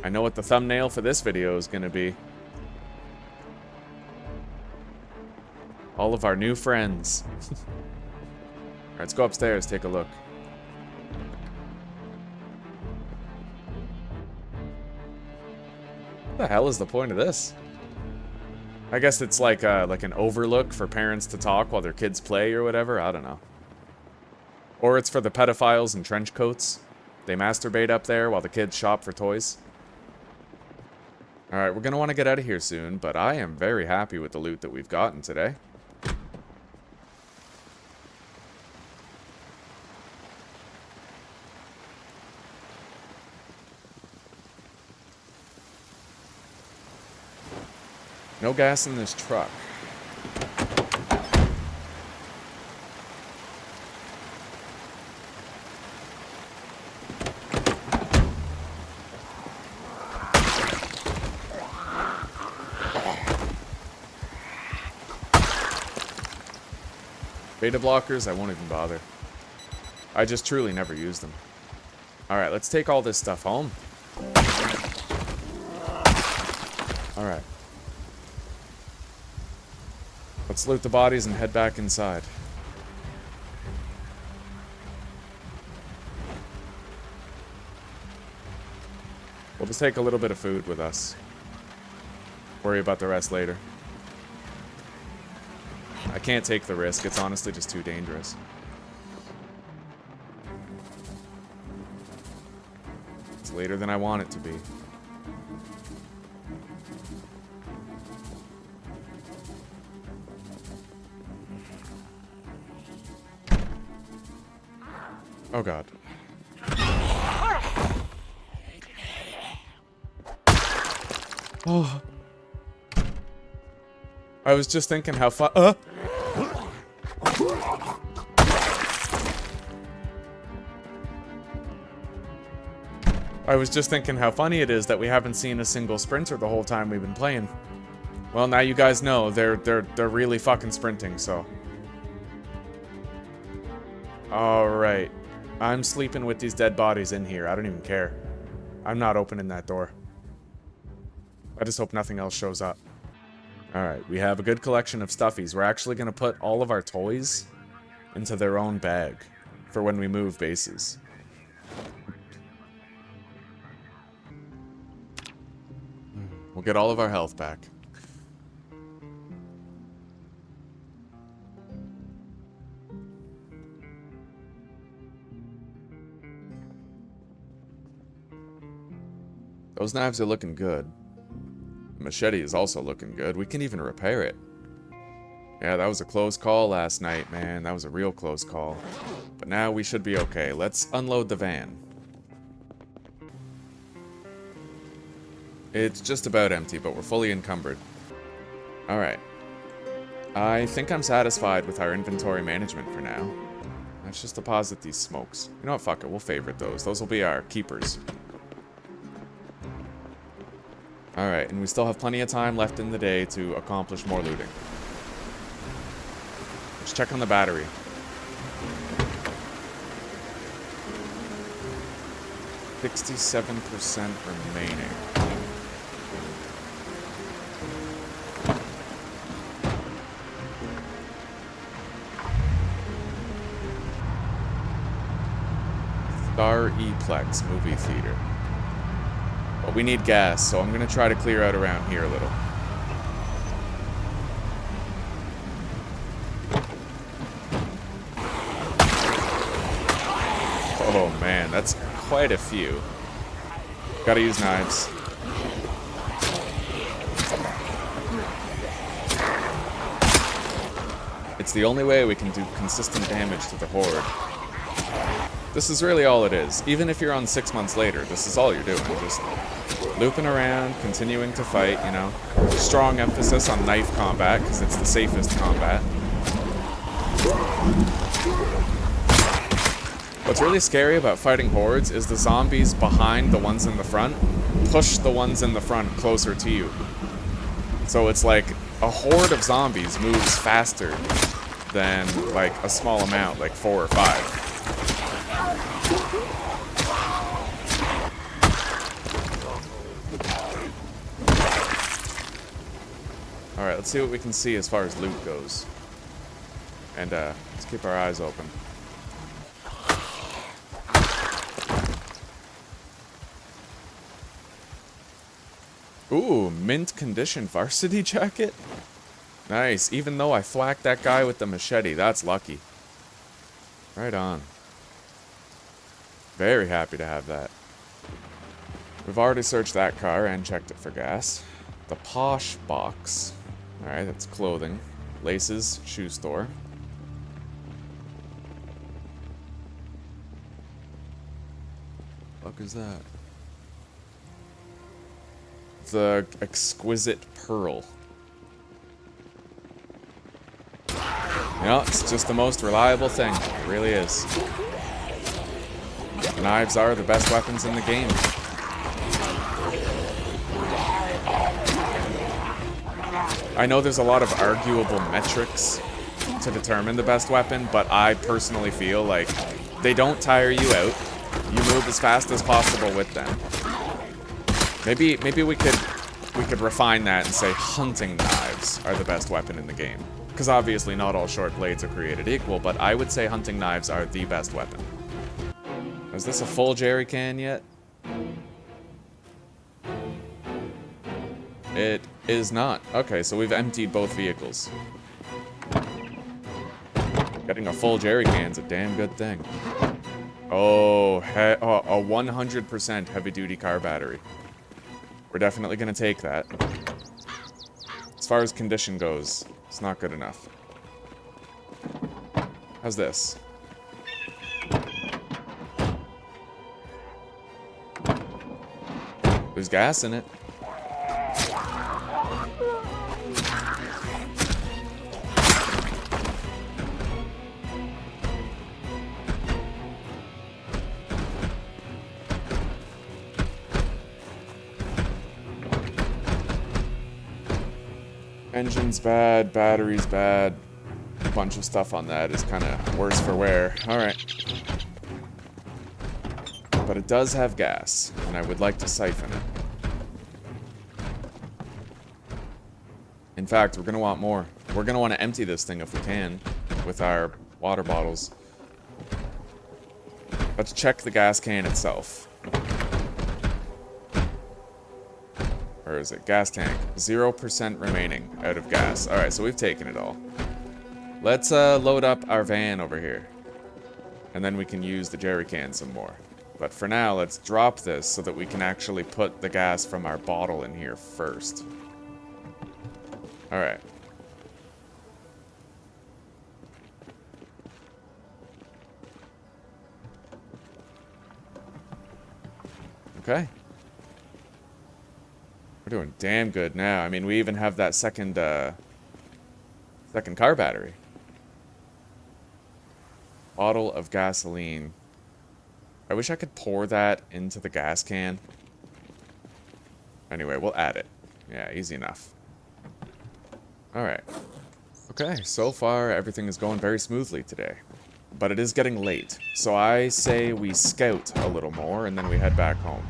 I know what the thumbnail for this video is going to be. All of our new friends. Alright, let's go upstairs, take a look. What the hell is the point of this? I guess it's like an overlook for parents to talk while their kids play or whatever. I don't know. Or it's for the pedophiles in trench coats. They masturbate up there while the kids shop for toys. Alright, we're gonna want to get out of here soon, but I am very happy with the loot that we've gotten today. No gas in this truck. Beta blockers, I won't even bother. I just truly never use them. Alright, let's take all this stuff home. Alright. Let's loot the bodies and head back inside. We'll just take a little bit of food with us. Worry about the rest later. I can't take the risk. It's honestly just too dangerous. It's later than I want it to be. Oh god. Oh. I was just thinking how I was just thinking how funny it is that we haven't seen a single sprinter the whole time we've been playing. Well, now you guys know they're really fucking sprinting, so. Alright. I'm sleeping with these dead bodies in here. I don't even care. I'm not opening that door. I just hope nothing else shows up. Alright, we have a good collection of stuffies. We're actually going to put all of our toys into their own bag for when we move bases. We'll get all of our health back. Those knives are looking good. The machete is also looking good. We can even repair it. Yeah, that was a close call last night, man. That was a real close call. But now we should be okay. Let's unload the van. It's just about empty, but we're fully encumbered. Alright. I think I'm satisfied with our inventory management for now. Let's just deposit these smokes. You know what, fuck it, we'll favorite those. Those will be our keepers. Alright, and we still have plenty of time left in the day to accomplish more looting. Let's check on the battery. "67% remaining." Star Eplex movie theater. But we need gas, so I'm gonna try to clear out around here a little. Oh man, that's quite a few. Gotta use knives. It's the only way we can do consistent damage to the horde. This is really all it is. Even if you're on 6 months later, this is all you're doing. Just looping around, continuing to fight, you know. Strong emphasis on knife combat, because it's the safest combat. What's really scary about fighting hordes is the zombies behind the ones in the front push the ones in the front closer to you. So it's like a horde of zombies moves faster than like a small amount, like 4 or 5. Alright, let's see what we can see as far as loot goes. And let's keep our eyes open. Ooh, mint condition varsity jacket? Nice, even though I thwacked that guy with the machete, that's lucky. Right on. Very happy to have that. We've already searched that car and checked it for gas. The posh box. Alright, that's clothing. Laces, shoe store. What the fuck is that? The exquisite pearl. You know, it's just the most reliable thing. It really is. Knives are the best weapons in the game. I know there's a lot of arguable metrics to determine the best weapon, but I personally feel like they don't tire you out. You move as fast as possible with them. Maybe we could refine that and say hunting knives are the best weapon in the game. Because obviously not all short blades are created equal, but I would say hunting knives are the best weapon. Is this a full jerry can yet? It is not. Okay, so we've emptied both vehicles. Getting a full jerry can's a damn good thing. Oh, a 100% heavy-duty car battery. We're definitely gonna take that. As far as condition goes, it's not good enough. How's this? There's gas in it. Engine's bad, battery's bad. A bunch of stuff on that is kind of worse for wear. Alright. But it does have gas, and I would like to siphon it. In fact, we're going to want more. We're going to want to empty this thing if we can, with our water bottles. Let's check the gas can itself. Or is it? Gas tank. 0% remaining out of gas. Alright, so we've taken it all. Let's load up our van over here. And then we can use the jerry can some more. But for now, let's drop this so that we can actually put the gas from our bottle in here first. Alright. Okay. We're doing damn good now. I mean, we even have that second car battery. Bottle of gasoline. I wish I could pour that into the gas can. Anyway, we'll add it. Yeah, easy enough. Alright. Okay, so far everything is going very smoothly today. But it is getting late, so I say we scout a little more and then we head back home.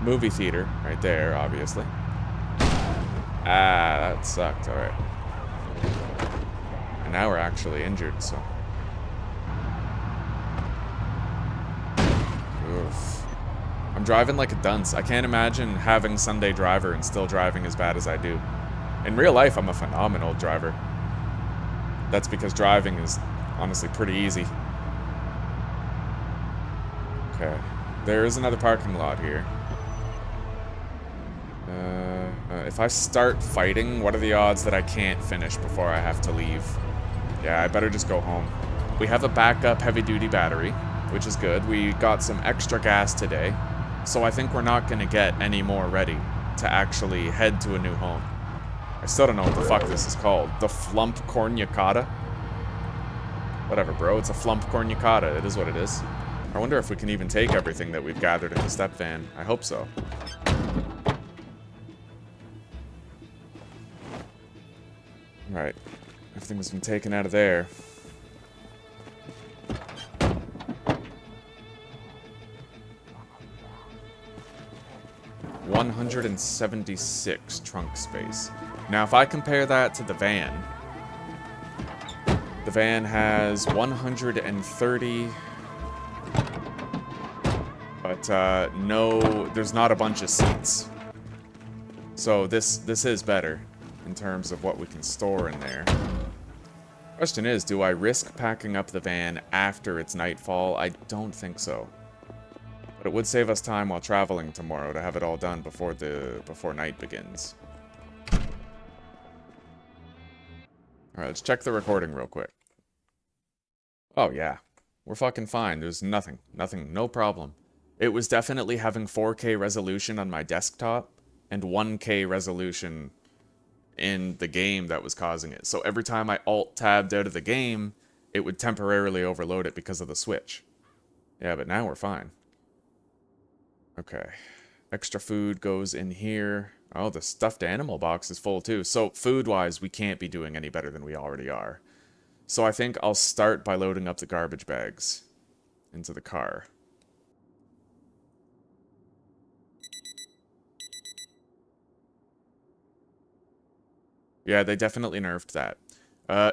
Movie theater, right there, obviously. Ah, that sucked, alright. And now we're actually injured, so... Oof. I'm driving like a dunce. I can't imagine having Sunday driver and still driving as bad as I do. In real life, I'm a phenomenal driver. That's because driving is honestly pretty easy. Okay. There is another parking lot here. If I start fighting, what are the odds that I can't finish before I have to leave? Yeah, I better just go home. We have a backup heavy-duty battery, which is good. We got some extra gas today, so I think we're not going to get any more ready to actually head to a new home. I still don't know what the fuck this is called. The flump cornucata? Whatever, bro. It's a flump cornucata. It is what it is. I wonder if we can even take everything that we've gathered in the step van. I hope so. Right. Everything's been taken out of there. $176 trunk space. Now, if I compare that to the van has 130, but no, there's not a bunch of seats. So this is better in terms of what we can store in there. Question is, do I risk packing up the van after it's nightfall? I don't think so. But it would save us time while traveling tomorrow to have it all done before night begins. Alright, let's check the recording real quick. Oh yeah, we're fucking fine. There's nothing, no problem. It was definitely having 4K resolution on my desktop and 1K resolution in the game that was causing it. So every time I alt-tabbed out of the game, it would temporarily overload it because of the switch. Yeah, but now we're fine. Okay. Extra food goes in here. Oh, the stuffed animal box is full too. So food-wise, we can't be doing any better than we already are. So I think I'll start by loading up the garbage bags into the car. Yeah, they definitely nerfed that.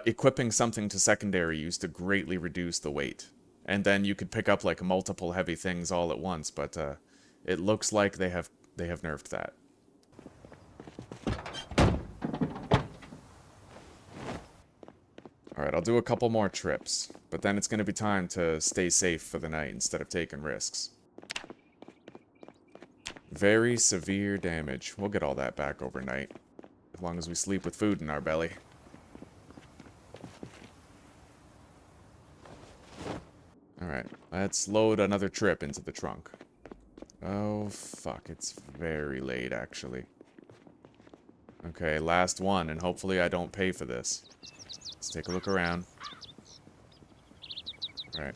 Equipping something to secondary used to greatly reduce the weight. And then you could pick up like multiple heavy things all at once, but it looks like they have nerfed that. Alright, I'll do a couple more trips, but then it's going to be time to stay safe for the night instead of taking risks. Very severe damage. We'll get all that back overnight, as long as we sleep with food in our belly. Alright, let's load another trip into the trunk. Oh, fuck, it's very late, actually. Okay, last one, and hopefully I don't pay for this. Let's take a look around. Alright.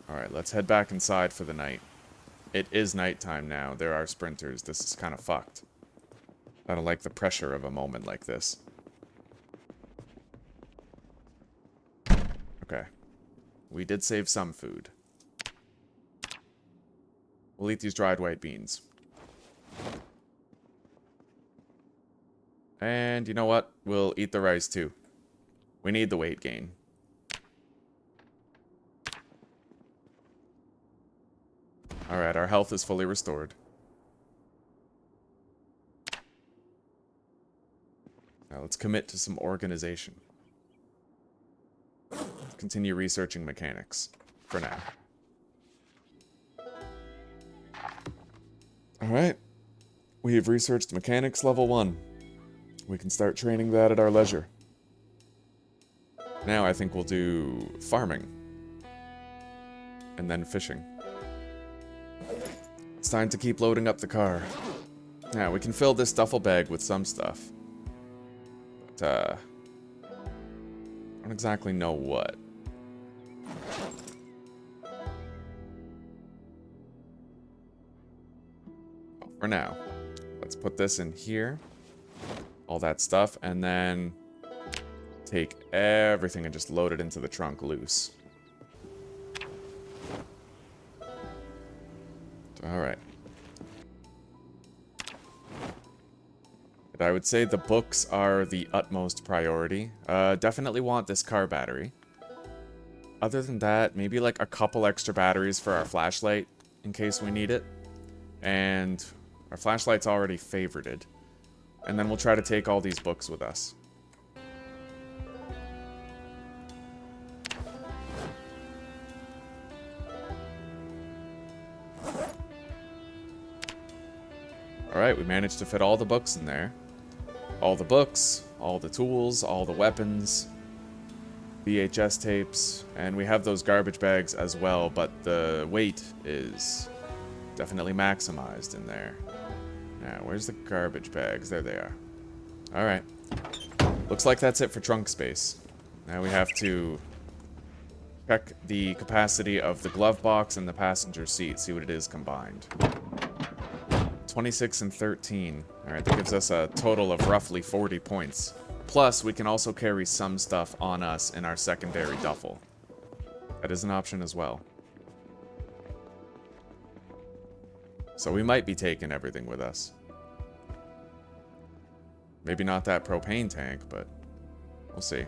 Alright, let's head back inside for the night. It is nighttime now. There are sprinters. This is kind of fucked. I don't like the pressure of a moment like this. Okay. We did save some food. We'll eat these dried white beans. And you know what? We'll eat the rice too. We need the weight gain. Alright, our health is fully restored. Now let's commit to some organization. Continue researching mechanics. For now. Alright. We have researched mechanics level 1. We can start training that at our leisure. Now I think we'll do farming. And then fishing. It's time to keep loading up the car. Now, we can fill this duffel bag with some stuff. But, I don't exactly know what. for now. Let's put this in here. All that stuff, and then take everything and just load it into the trunk loose. Alright. I would say the books are the utmost priority. Definitely want this car battery. Other than that, maybe like a couple extra batteries for our flashlight in case we need it. And our flashlight's already favorited. And then we'll try to take all these books with us. Alright, we managed to fit all the books in there. All the books, all the tools, all the weapons, VHS tapes, and we have those garbage bags as well, but the weight is definitely maximized in there. Now, where's the garbage bags? There they are. Alright. Looks like that's it for trunk space. Now we have to check the capacity of the glove box and the passenger seat, see what it is combined. 26 and 13. Alright, that gives us a total of roughly 40 points. Plus, we can also carry some stuff on us in our secondary duffel. That is an option as well. So we might be taking everything with us. Maybe not that propane tank, but we'll see.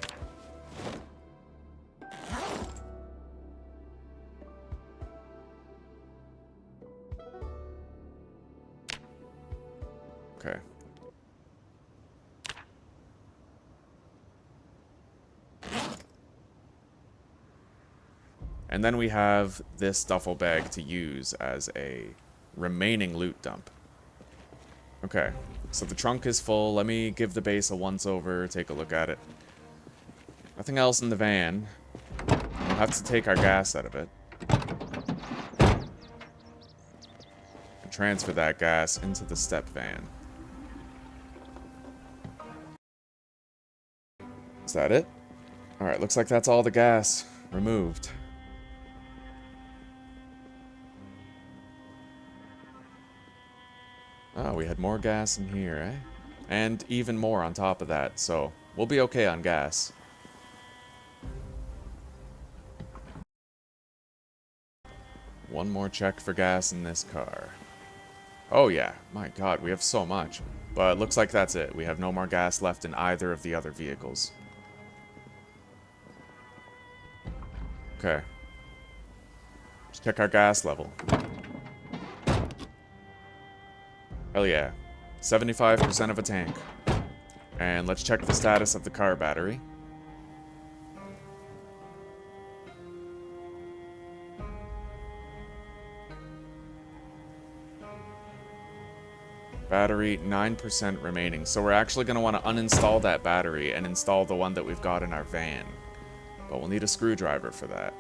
Okay. And then we have this duffel bag to use as a remaining loot dump. Okay, so the trunk is full. Let me give the base a once-over, take a look at it. Nothing else in the van. We'll have to take our gas out of it. And transfer that gas into the step van. Is that it? Alright, looks like that's all the gas removed. Oh, we had more gas in here, eh? And even more on top of that, so we'll be okay on gas. One more check for gas in this car. Oh yeah, my god, we have so much. But looks like that's it. We have no more gas left in either of the other vehicles. Okay. Let's check our gas level. Hell yeah. 75% of a tank. And let's check the status of the car battery. Battery, 9% remaining. So we're actually going to want to uninstall that battery and install the one that we've got in our van. But we'll need a screwdriver for that.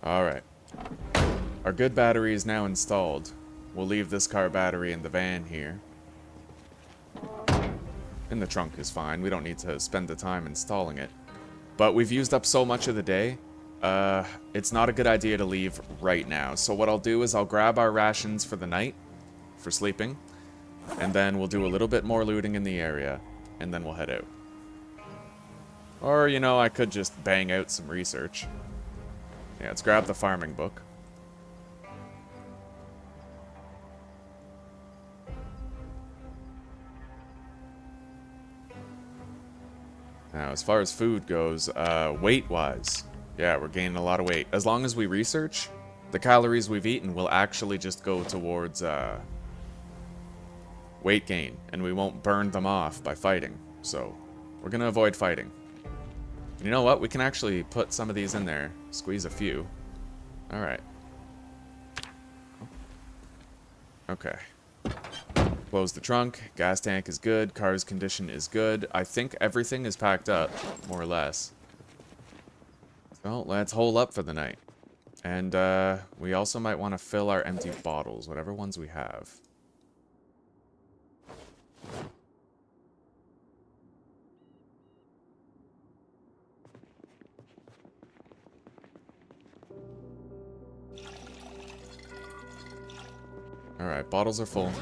Alright. Our good battery is now installed. We'll leave this car battery in the van here. In the trunk is fine. We don't need to spend the time installing it. But we've used up so much of the day. It's not a good idea to leave right now. So what I'll do is I'll grab our rations for the night, for sleeping, and then we'll do a little bit more looting in the area, and then we'll head out. Or, you know, I could just bang out some research. Yeah, let's grab the farming book. Now, as far as food goes, weight-wise, yeah, we're gaining a lot of weight. As long as we research, the calories we've eaten will actually just go towards weight gain, and we won't burn them off by fighting. So, we're going to avoid fighting. You know what? We can actually put some of these in there. Squeeze a few. Alright. Okay. Close the trunk. Gas tank is good. Car's condition is good. I think everything is packed up, more or less. So, let's hole up for the night. And we also might want to fill our empty bottles, whatever ones we have. Alright, bottles are full.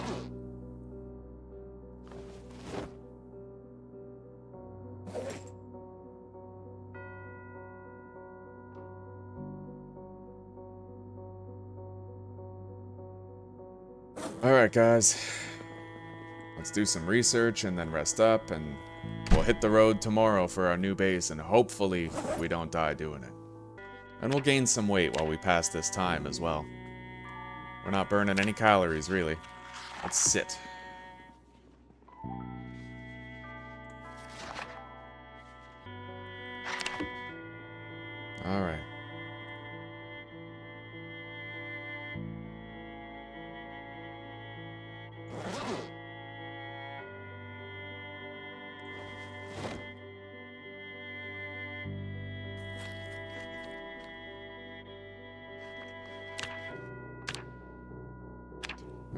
Alright, guys. Let's do some research and then rest up, and we'll hit the road tomorrow for our new base, and hopefully we don't die doing it. And we'll gain some weight while we pass this time as well. We're not burning any calories, really. Let's sit. Alright.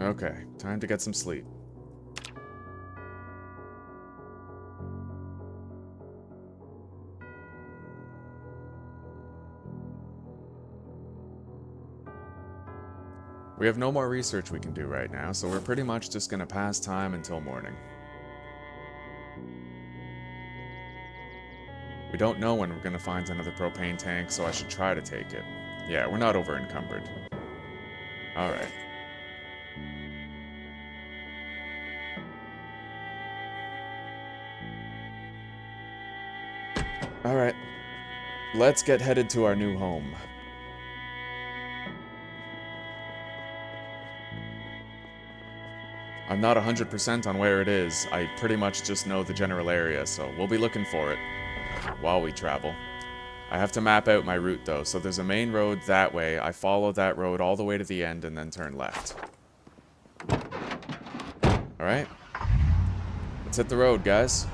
Okay, time to get some sleep. We have no more research we can do right now, so we're pretty much just gonna pass time until morning. We don't know when we're gonna find another propane tank, so I should try to take it. Yeah, we're not over encumbered. Alright. Alright. Let's get headed to our new home. I'm not 100% on where it is. I pretty much just know the general area, so we'll be looking for it while we travel. I have to map out my route, though, so there's a main road that way. I follow that road all the way to the end and then turn left. Alright. Let's hit the road, guys.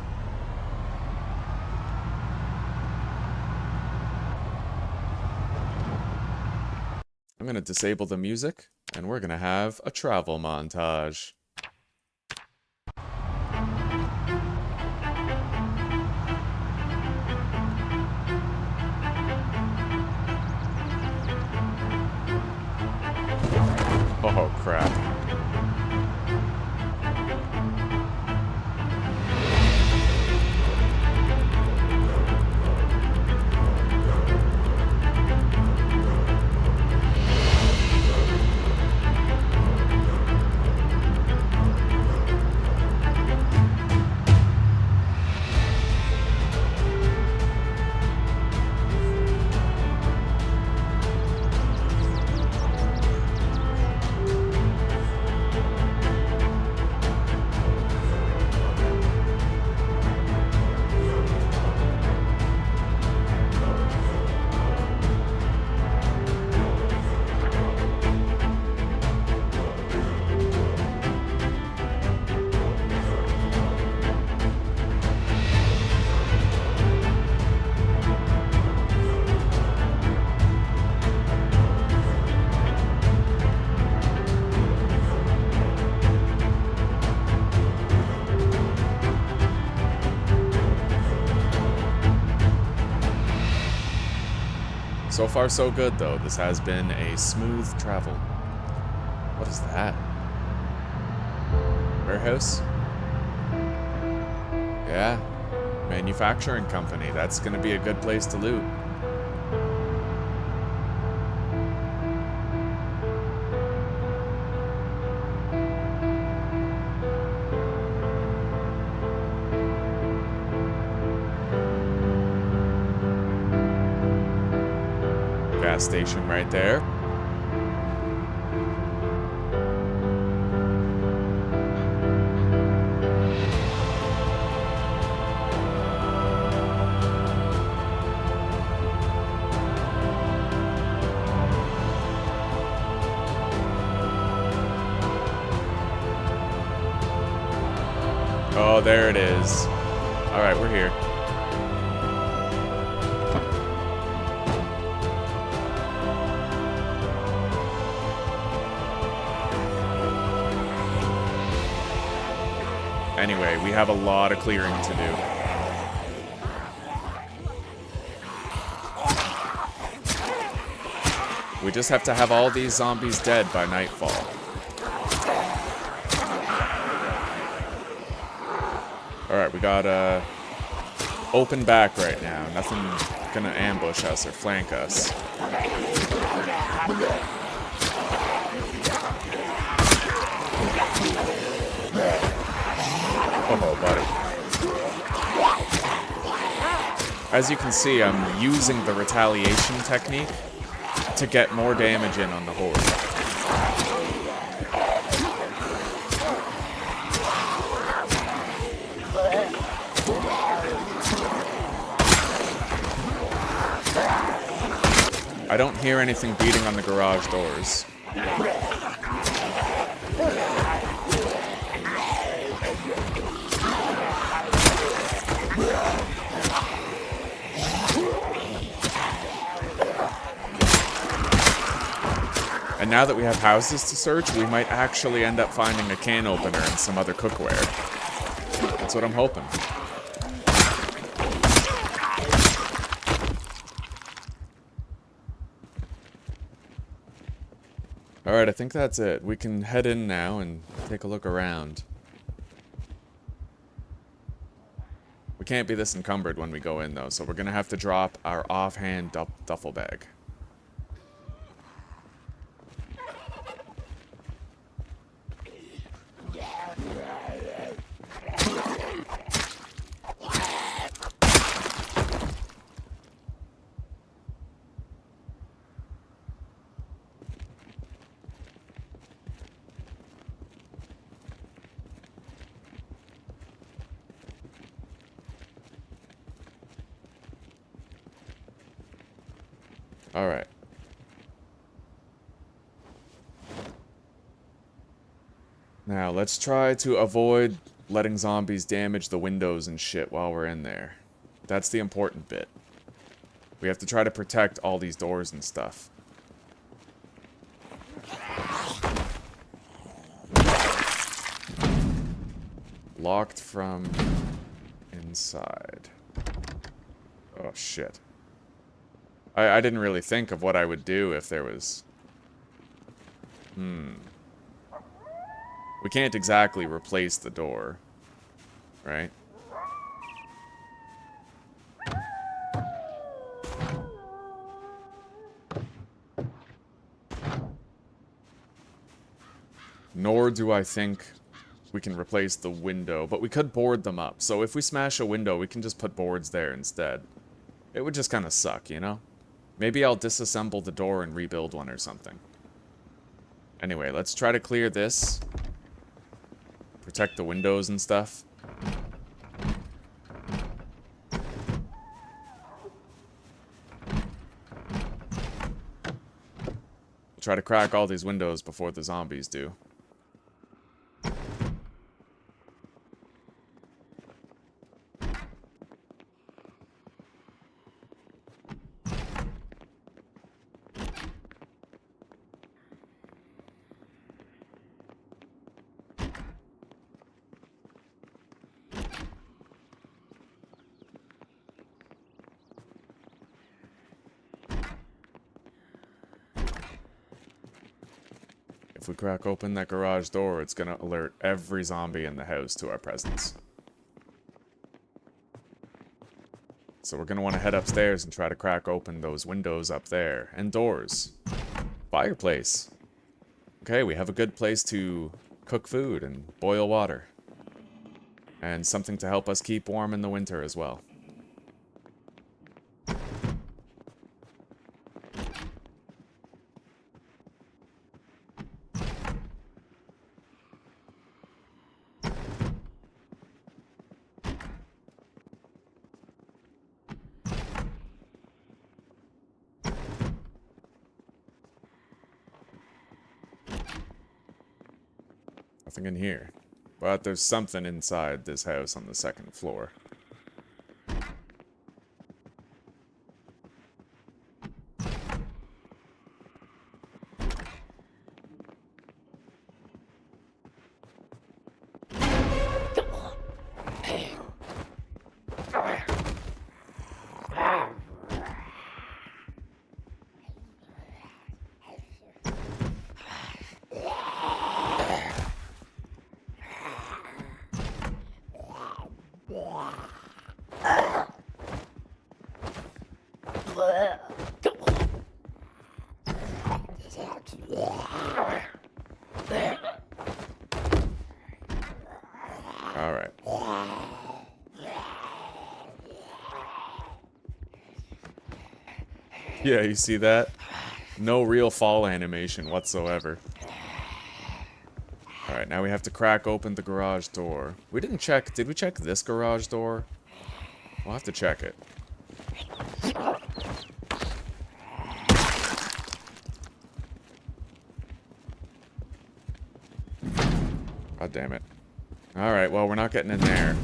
I'm gonna disable the music, and we're gonna have a travel montage. Oh, crap. So far, so good, though. This has been a smooth travel. What is that? Warehouse? Yeah. Manufacturing company. That's gonna be a good place to loot. Gas station right there. Oh, there it is. All right, we're here. Anyway, we have a lot of clearing to do. We just have to have all these zombies dead by nightfall. Alright, we got open back right now. Nothing gonna ambush us or flank us. Oh, buddy. As you can see, I'm using the retaliation technique to get more damage in on the horde. I don't hear anything beating on the garage doors. And now that we have houses to search, we might actually end up finding a can opener and some other cookware. That's what I'm hoping. Alright, I think that's it. We can head in now and take a look around. We can't be this encumbered when we go in, though, so we're gonna have to drop our offhand duffel bag. Alright. Now, let's try to avoid letting zombies damage the windows and shit while we're in there. That's the important bit. We have to try to protect all these doors and stuff. Locked from inside. Oh, shit. I didn't really think of what I would do if there was... We can't exactly replace the door, right? Nor do I think we can replace the window, but we could board them up. So if we smash a window, we can just put boards there instead. It would just kind of suck, you know? Maybe I'll disassemble the door and rebuild one or something. Anyway, let's try to clear this. Protect the windows and stuff. We'll try to crack all these windows before the zombies do. If we crack open that garage door, it's gonna alert every zombie in the house to our presence. So we're gonna want to head upstairs and try to crack open those windows up there. And doors. Fireplace. Okay, we have a good place to cook food and boil water. And something to help us keep warm in the winter as well. Nothing in here. But there's something inside this house on the second floor. All right. Yeah, you see that? No real fall animation whatsoever. Alright, now we have to crack open the garage door. We didn't check... Did we check this garage door? We'll have to check it. God damn it. Alright, well, we're not getting in there.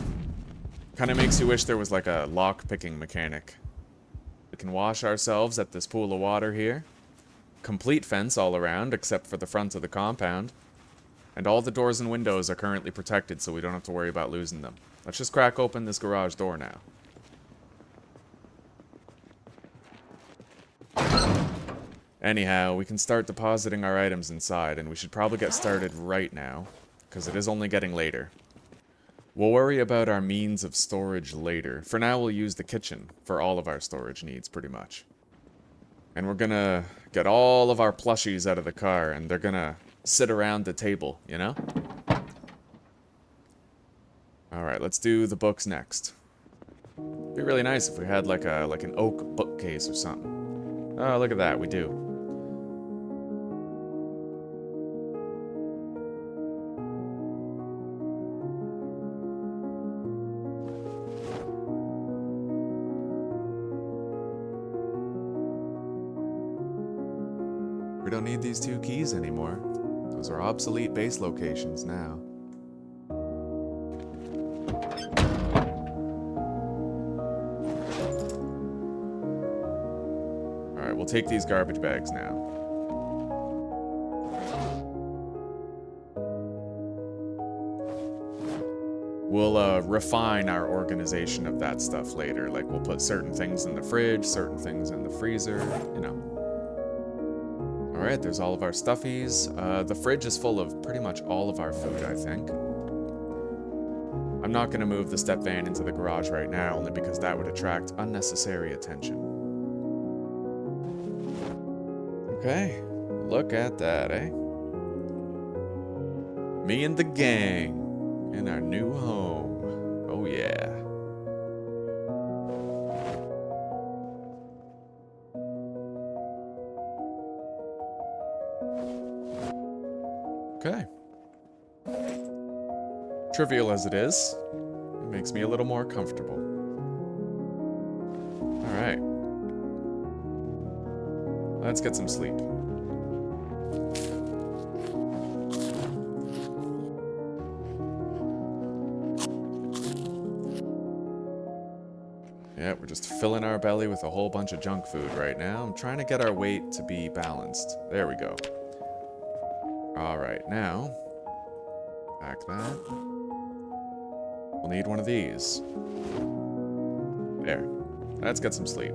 Kind of makes you wish there was like a lock-picking mechanic. We can wash ourselves at this pool of water here. Complete fence all around, except for the front of the compound. And all the doors and windows are currently protected, so we don't have to worry about losing them. Let's just crack open this garage door now. Anyhow, we can start depositing our items inside, and we should probably get started right now, because it is only getting later. We'll worry about our means of storage later. For now, we'll use the kitchen for all of our storage needs, pretty much. And we're gonna get all of our plushies out of the car, and they're gonna sit around the table, you know? Alright, let's do the books next. It'd be really nice if we had like an oak bookcase or something. Oh, look at that, we do. We don't need these two keys anymore. Those are obsolete base locations now. Alright, we'll take these garbage bags now. We'll refine our organization of that stuff later. Like, we'll put certain things in the fridge, certain things in the freezer, you know. Alright, there's all of our stuffies. The fridge is full of pretty much all of our food, I think. I'm not going to move the step van into the garage right now, only because that would attract unnecessary attention. Okay, look at that, eh? Me and the gang in our new home. Oh yeah. Okay. Trivial as it is, it makes me a little more comfortable. Alright. Let's get some sleep. Yeah, we're just filling our belly with a whole bunch of junk food right now. I'm trying to get our weight to be balanced. There we go. Alright, now, pack that. We'll need one of these. There. Let's get some sleep.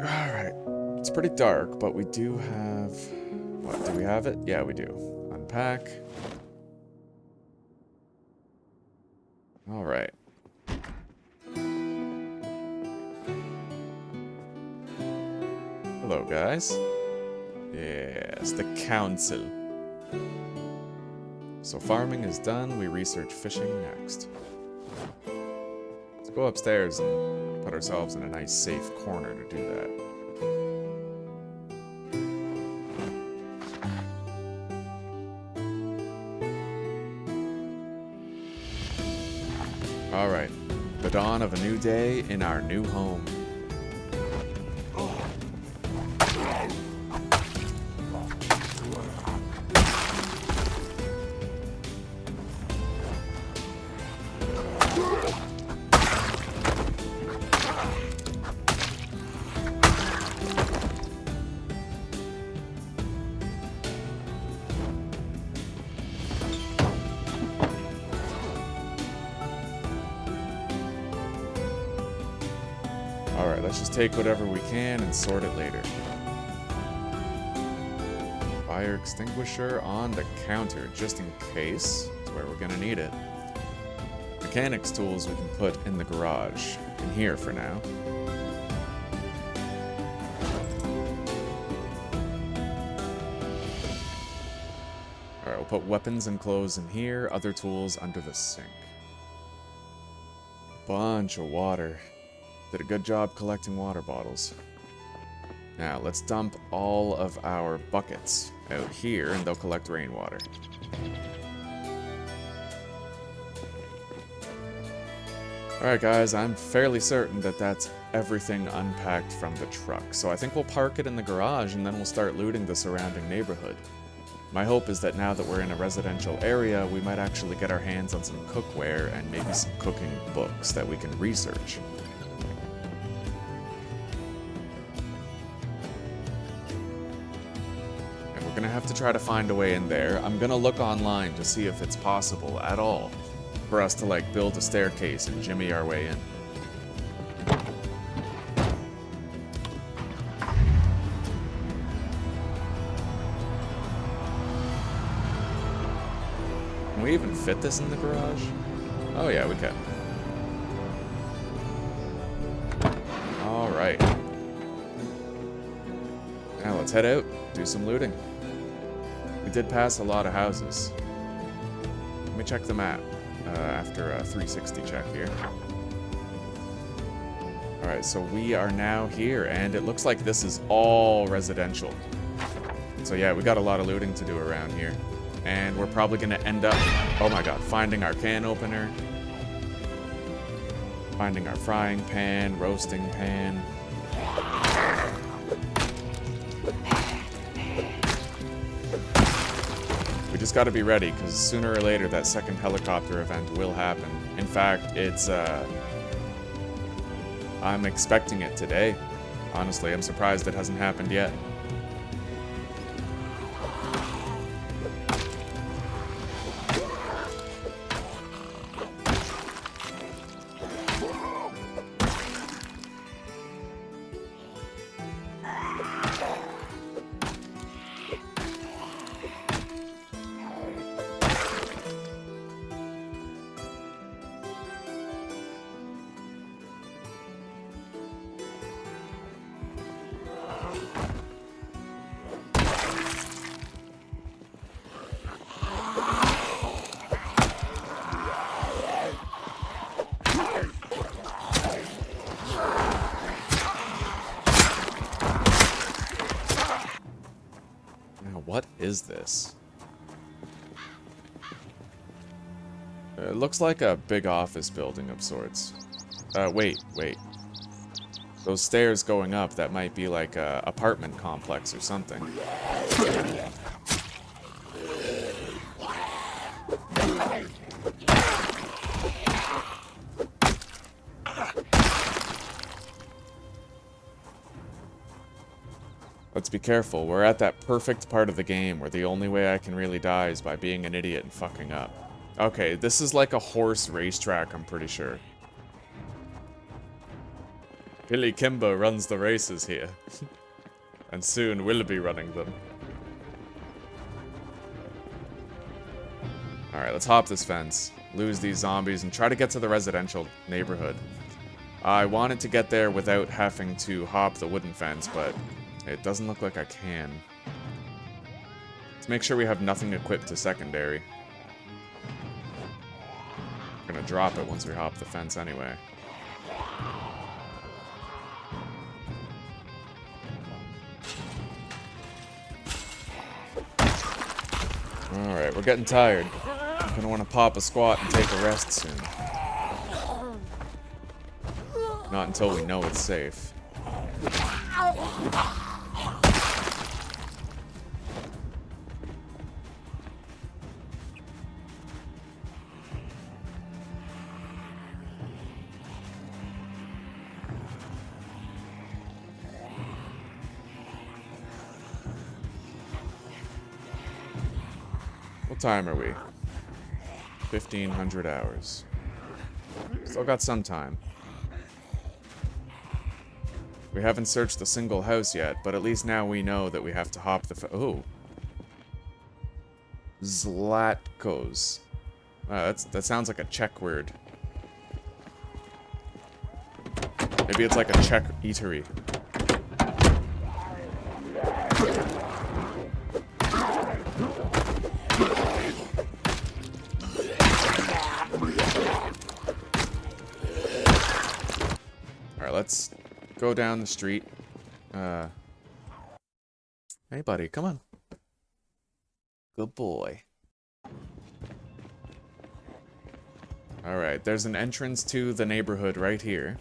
Alright. It's pretty dark, but we do have... What, do we have it? Yeah, we do. Unpack. Alright. Hello, guys. Yes, the council. So farming is done, we research fishing next. Let's go upstairs and put ourselves in a nice safe corner to do that. Alright, the dawn of a new day in our new home. let's just take whatever we can and sort it later. Fire extinguisher on the counter, just in case. That's where we're gonna need it. Mechanics tools we can put in the garage. In here for now. Alright, we'll put weapons and clothes in here, other tools under the sink. Bunch of water. Did a good job collecting water bottles. Now, let's dump all of our buckets out here, and they'll collect rainwater. Alright guys, I'm fairly certain that that's everything unpacked from the truck. So I think we'll park it in the garage, and then we'll start looting the surrounding neighborhood. My hope is that now that we're in a residential area, we might actually get our hands on some cookware and maybe some cooking books that we can research. And we're gonna have to try to find a way in there. I'm gonna look online to see if it's possible at all for us to, like, build a staircase and jimmy our way in. Can we even fit this in the garage? Oh yeah, we can. Alright. Now let's head out, do some looting. We did pass a lot of houses. Let me check the map after a 360 check here. Alright, so we are now here, and it looks like this is all residential. So yeah, we got a lot of looting to do around here. And we're probably gonna end up, oh my god, finding our can opener, finding our frying pan, roasting pan. We just gotta be ready, because sooner or later that second helicopter event will happen. In fact, it's, I'm expecting it today. Honestly, I'm surprised it hasn't happened yet. What is this? It looks like a big office building of sorts. Wait. Those stairs going up, that might be like a apartment complex or something. Let's be careful. We're at that perfect part of the game where the only way I can really die is by being an idiot and fucking up. Okay, this is like a horse racetrack, I'm pretty sure. Billy Kimber runs the races here. And soon we'll be running them. Alright, let's hop this fence, lose these zombies, and try to get to the residential neighborhood. I wanted to get there without having to hop the wooden fence, but it doesn't look like I can. Let's make sure we have nothing equipped to secondary. We're gonna drop it once we hop the fence anyway. Alright, we're getting tired. I'm gonna want to pop a squat and take a rest soon. Not until we know it's safe. What time are we? 1500 hours. Still got some time. We haven't searched a single house yet, but at least now we know that we have to hop the oh. Zlatkos. That sounds like a Czech word. Maybe it's like a Czech eatery. Alright, let's go down the street. Hey buddy, come on. Good boy. Alright, there's an entrance to the neighborhood right here.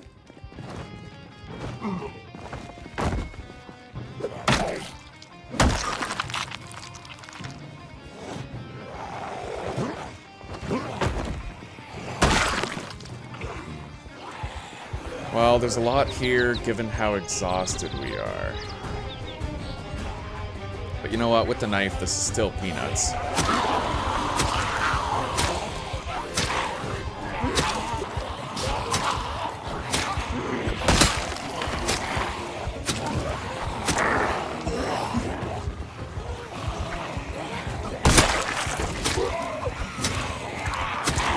Well, there's a lot here given how exhausted we are. But you know what? With the knife, this is still peanuts.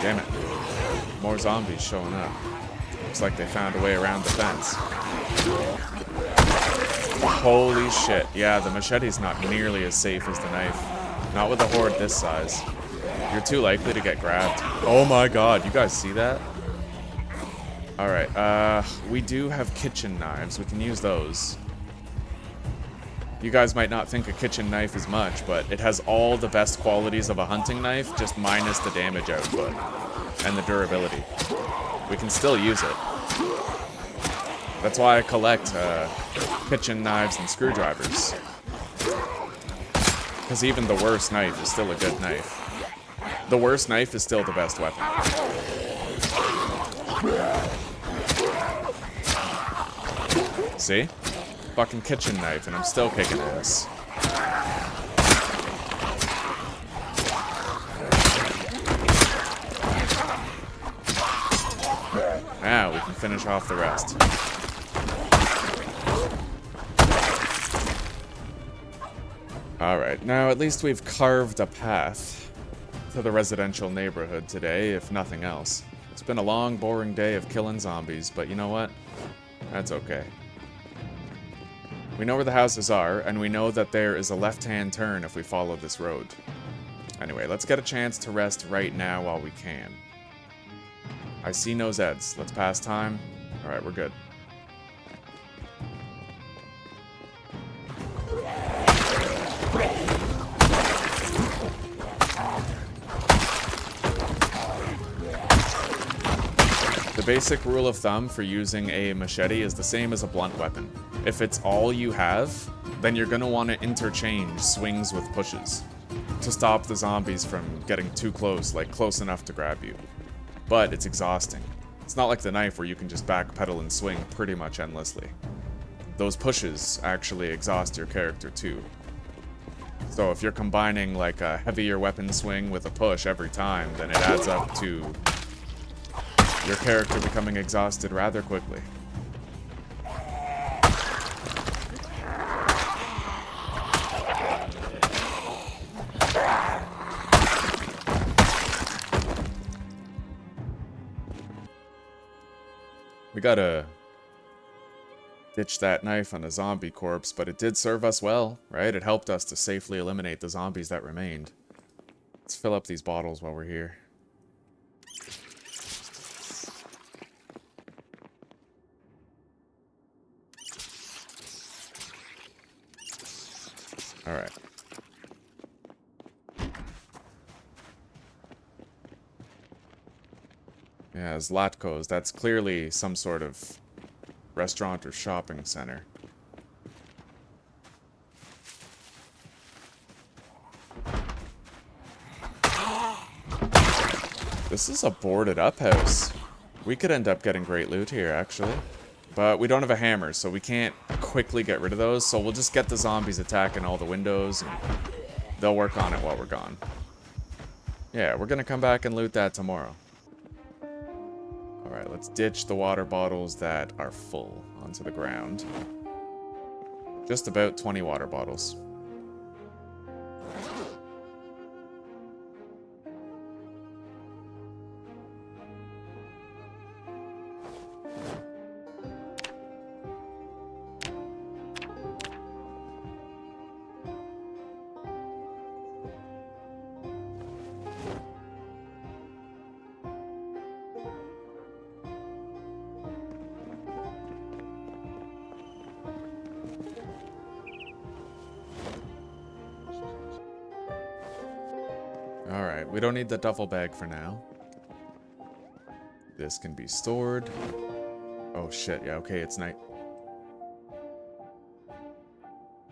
Damn it. More zombies showing up. Looks like they found a way around the fence. Holy shit. Yeah, the machete's not nearly as safe as the knife. Not with a horde this size. You're too likely to get grabbed. Oh my god, you guys see that? Alright, we do have kitchen knives. We can use those. You guys might not think a kitchen knife is much, but it has all the best qualities of a hunting knife, just minus the damage output and the durability. We can still use it. That's why I collect kitchen knives and screwdrivers. Because even the worst knife is still a good knife. The worst knife is still the best weapon. See? Fucking kitchen knife, and I'm still kicking ass. Now we can finish off the rest. Alright, now at least we've carved a path to the residential neighborhood today, if nothing else. It's been a long, boring day of killing zombies, but you know what? That's okay. We know where the houses are, and we know that there is a left-hand turn if we follow this road. Anyway, let's get a chance to rest right now while we can. I see no Zeds. Let's pass time. Alright, we're good. The basic rule of thumb for using a machete is the same as a blunt weapon. If it's all you have, then you're gonna want to interchange swings with pushes to stop the zombies from getting too close, like close enough to grab you. But it's exhausting. It's not like the knife where you can just backpedal and swing pretty much endlessly. Those pushes actually exhaust your character too. So if you're combining like a heavier weapon swing with a push every time, then it adds up to your character becoming exhausted rather quickly. We gotta ditch that knife on a zombie corpse, but it did serve us well, right? It helped us to safely eliminate the zombies that remained. Let's fill up these bottles while we're here. Alright. Yeah, Zlatkos. That's clearly some sort of restaurant or shopping center. This is a boarded up house. We could end up getting great loot here, actually. But we don't have a hammer, so we can't quickly get rid of those, so we'll just get the zombies attacking all the windows, and they'll work on it while we're gone. Yeah, we're gonna come back and loot that tomorrow. Alright, let's ditch the water bottles that are full onto the ground. Just about 20 water bottles. Alright, we don't need the duffel bag for now. This can be stored. Oh shit, yeah, okay, it's night.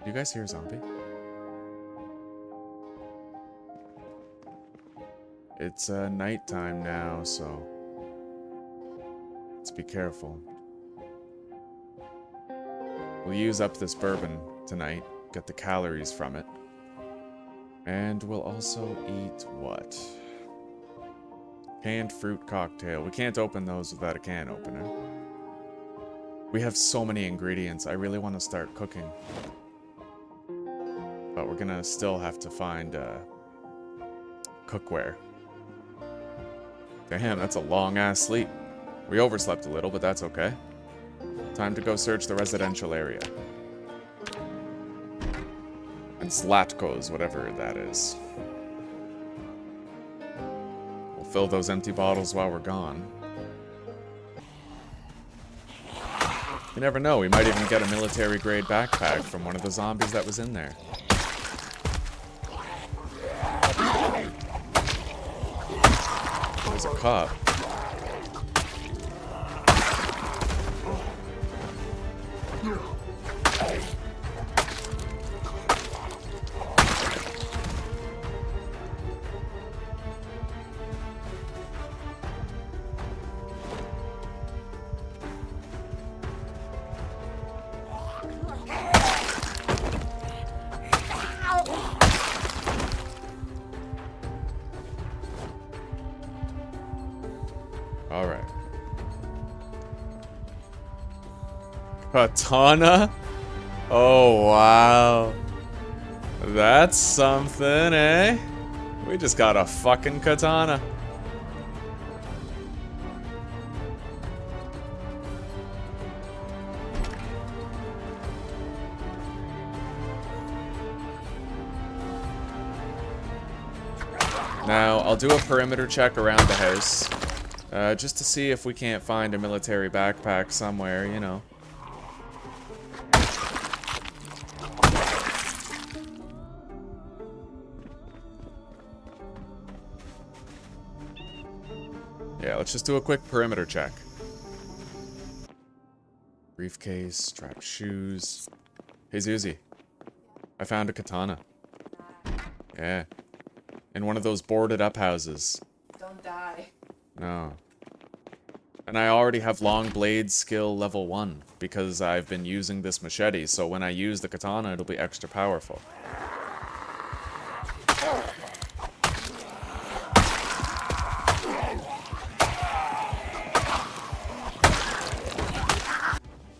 You guys hear a zombie? It's nighttime now, so let's be careful. We'll use up this bourbon tonight, get the calories from it. And we'll also eat what? Canned fruit cocktail. We can't open those without a can opener. We have so many ingredients. I really want to start cooking. But we're gonna still have to find cookware. Damn, that's a long-ass sleep. We overslept a little, but that's okay. Time to go search the residential area. And Zlatko's, whatever that is. We'll fill those empty bottles while we're gone. You never know, we might even get a military-grade backpack from one of the zombies that was in there. There's a cop. Alright. Katana? Oh, wow. That's something, eh? We just got a fucking katana. Now, I'll do a perimeter check around the house. Just to see if we can't find a military backpack somewhere, you know. Yeah, let's just do a quick perimeter check. Briefcase, strapped shoes. Hey, Zuzi. I found a katana. Yeah. In one of those boarded up houses. Don't die. No. And I already have long blade skill level 1 because I've been using this machete, so when I use the katana, it'll be extra powerful.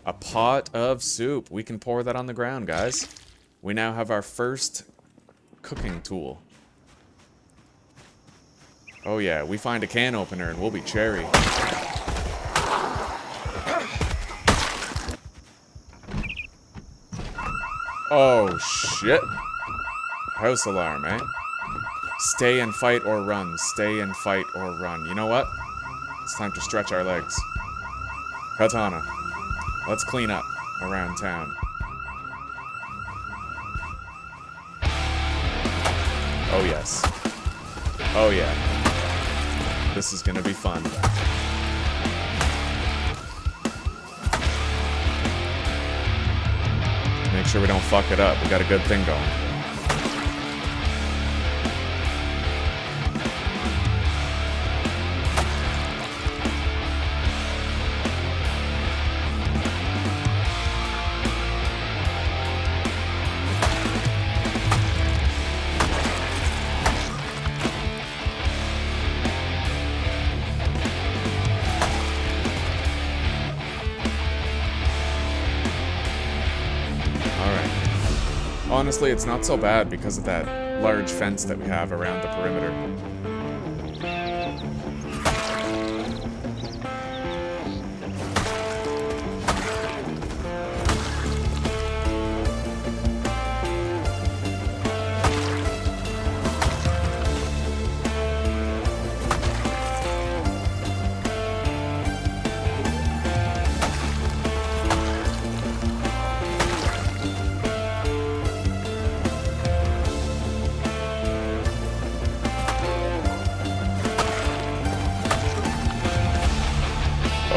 A pot of soup. We can pour that on the ground, guys. We now have our first cooking tool. Oh yeah, we find a can opener and we'll be cherry. Oh shit. House alarm, eh? Stay and fight or run. Stay and fight or run. You know what? It's time to stretch our legs. Katana. Let's clean up around town. Oh yes. Oh yeah. This is gonna be fun. Make sure we don't fuck it up. We got a good thing going. Honestly, it's not so bad because of that large fence that we have around the perimeter.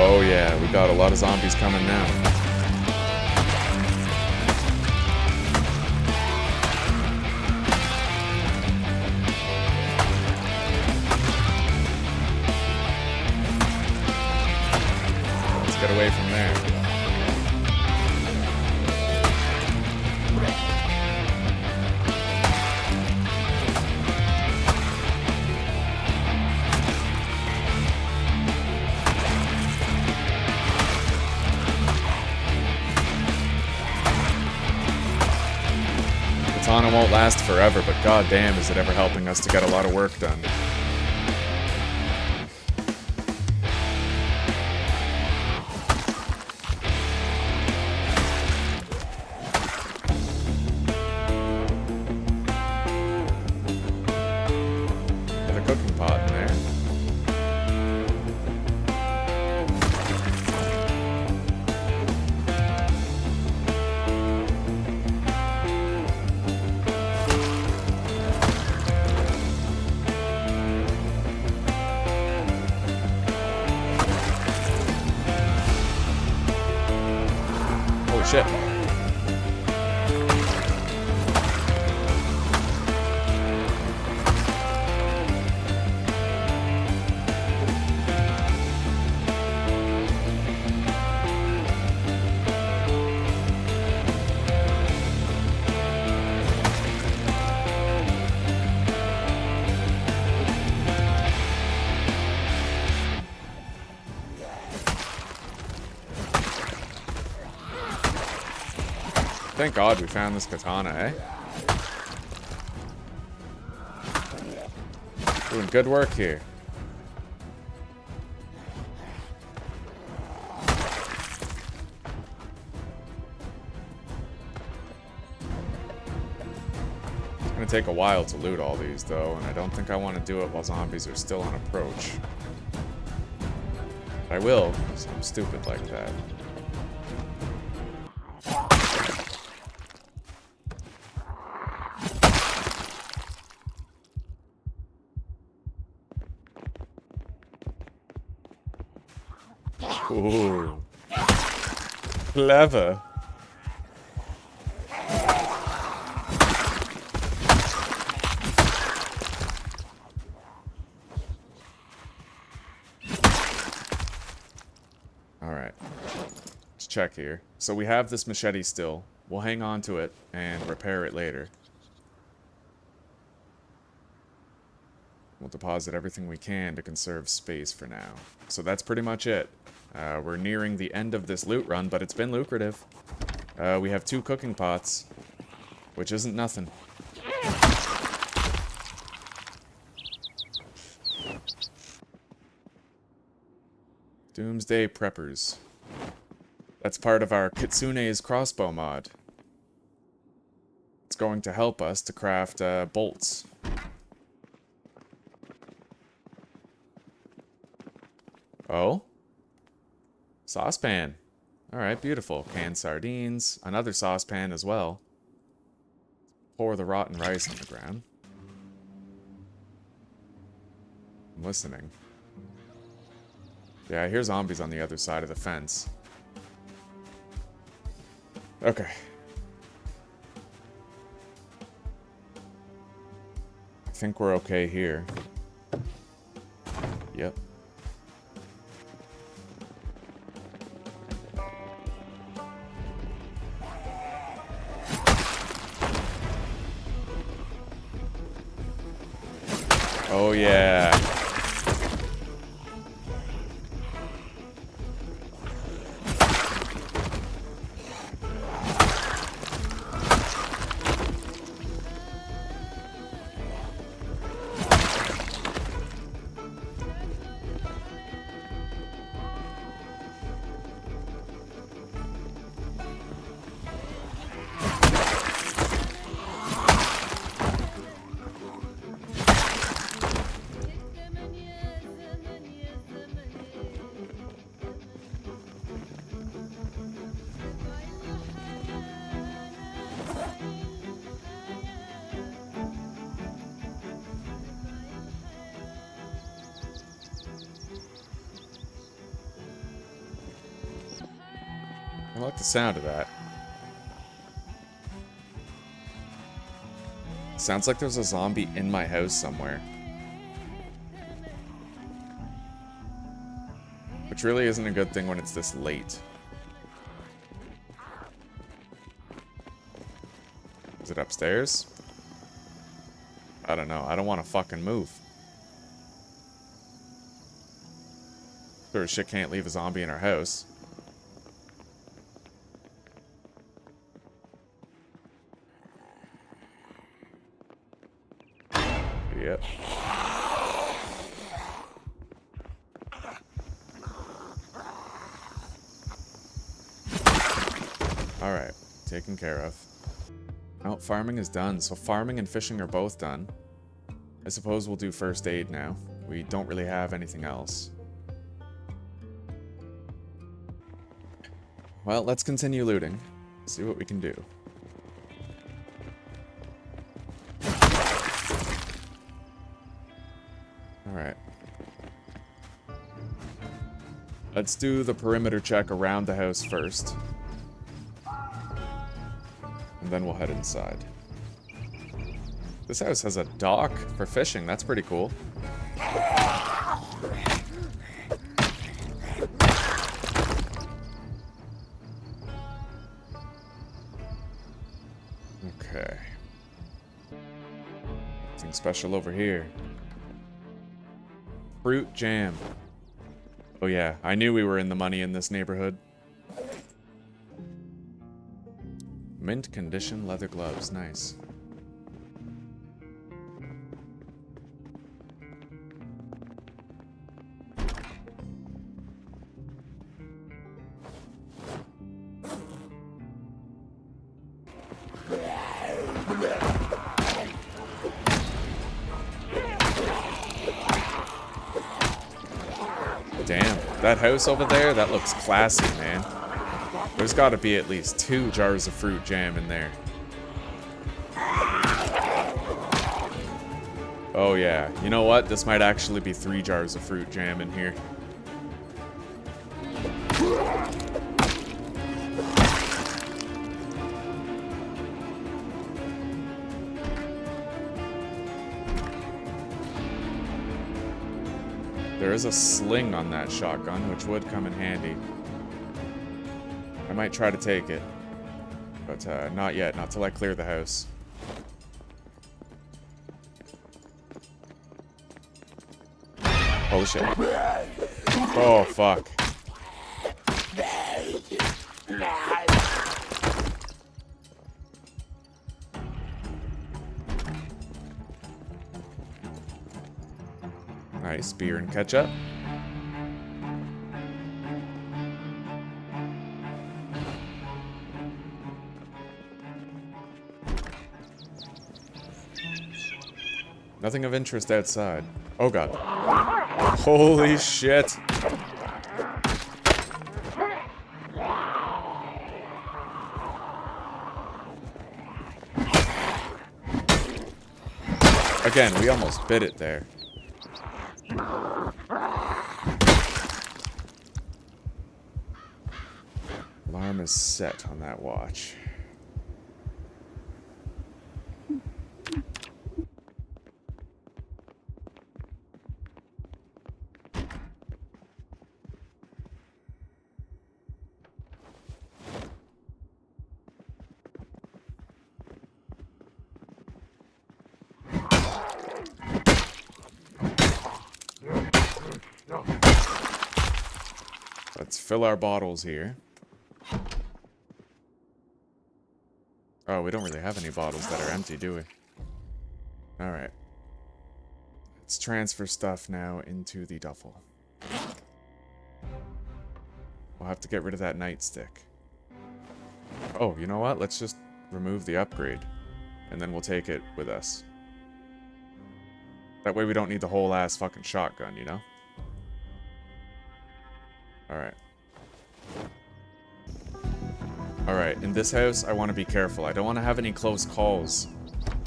Oh yeah, we got a lot of zombies coming now. Let's get away from there. Katana won't last forever, but goddamn is it ever helping us to get a lot of work done. Got a cooking pot in there. Holy shit. Thank God we found this katana, eh? Doing good work here. It's gonna take a while to loot all these, though, and I don't think I want to do it while zombies are still on approach. But I will, because I'm stupid like that. Ooh. Clever. Alright. Let's check here. So we have this machete still. We'll hang on to it and repair it later. We'll deposit everything we can to conserve space for now. So that's pretty much it. We're nearing the end of this loot run, but it's been lucrative. We have 2 cooking pots, which isn't nothing. Doomsday Preppers. That's part of our Kitsune's crossbow mod. It's going to help us to craft bolts. Oh? Saucepan. Alright, beautiful. Canned sardines. Another saucepan as well. Pour the rotten rice on the ground. I'm listening. Yeah, I hear zombies on the other side of the fence. Okay. I think we're okay here. Yep. Oh yeah. I like the sound of that. Sounds like there's a zombie in my house somewhere. Which really isn't a good thing when it's this late. Is it upstairs? I don't know. I don't want to fucking move. Sure as shit can't leave a zombie in our house. Yep. Alright, taken care of. Oh, farming is done, so farming and fishing are both done. I suppose we'll do first aid now. We don't really have anything else. Well, let's continue looting. See what we can do. Alright. Let's do the perimeter check around the house first. And then we'll head inside. This house has a dock for fishing. That's pretty cool. Okay. Nothing special over here. Fruit jam. Oh yeah, I knew we were in the money in this neighborhood. Mint condition leather gloves, nice. Damn, that house over there, that looks classy, man. There's got to be at least 2 jars of fruit jam in there. Oh yeah, you know what? This might actually be 3 jars of fruit jam in here. There is a sling on that shotgun, which would come in handy. I might try to take it, but not yet, not till I clear the house. Holy shit. Oh, fuck. Nice, beer and ketchup. Nothing of interest outside. Oh god. Holy shit. Again, we almost bit it there. Alarm is set on that watch. Let's fill our bottles here. Oh, we don't really have any bottles that are empty, do we? Alright. Let's transfer stuff now into the duffel. We'll have to get rid of that nightstick. Oh, you know what? Let's just remove the upgrade. And then we'll take it with us. That way we don't need the whole ass fucking shotgun, you know? Alright. Alright, in this house, I want to be careful. I don't want to have any close calls.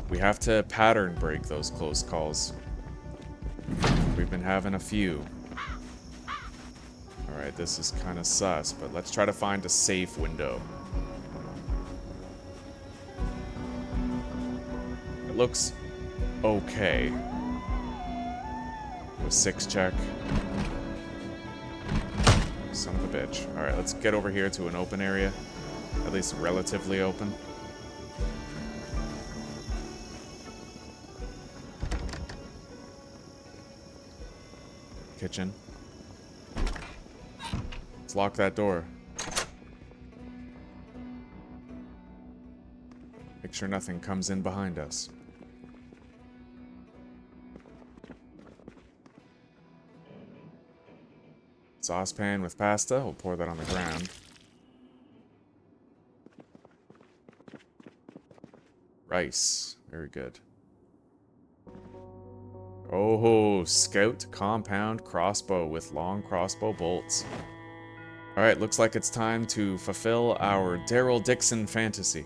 We have to pattern break those close calls. We've been having a few. Alright, this is kind of sus, but let's try to find a safe window. It looks okay. A 6 check. Son of a bitch. Alright, let's get over here to an open area. At least relatively open. Kitchen. Let's lock that door. Make sure nothing comes in behind us. Saucepan with pasta. We'll pour that on the ground. Rice. Very good. Oh, scout compound crossbow with long crossbow bolts. Alright, looks like it's time to fulfill our Daryl Dixon fantasy.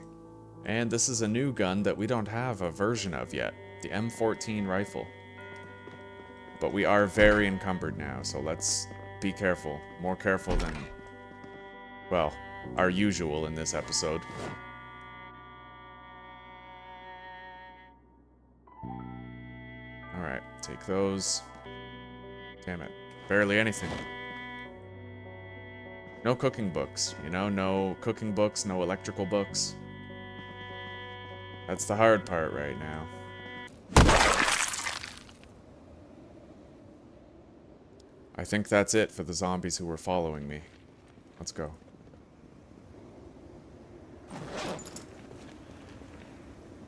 And this is a new gun that we don't have a version of yet. The M14 rifle. But we are very encumbered now, so let's be careful. More careful than, well, our usual in this episode. Alright, take those. Damn it. Barely anything. No cooking books, you know? No cooking books, no electrical books. That's the hard part right now. I think that's it for the zombies who were following me. Let's go.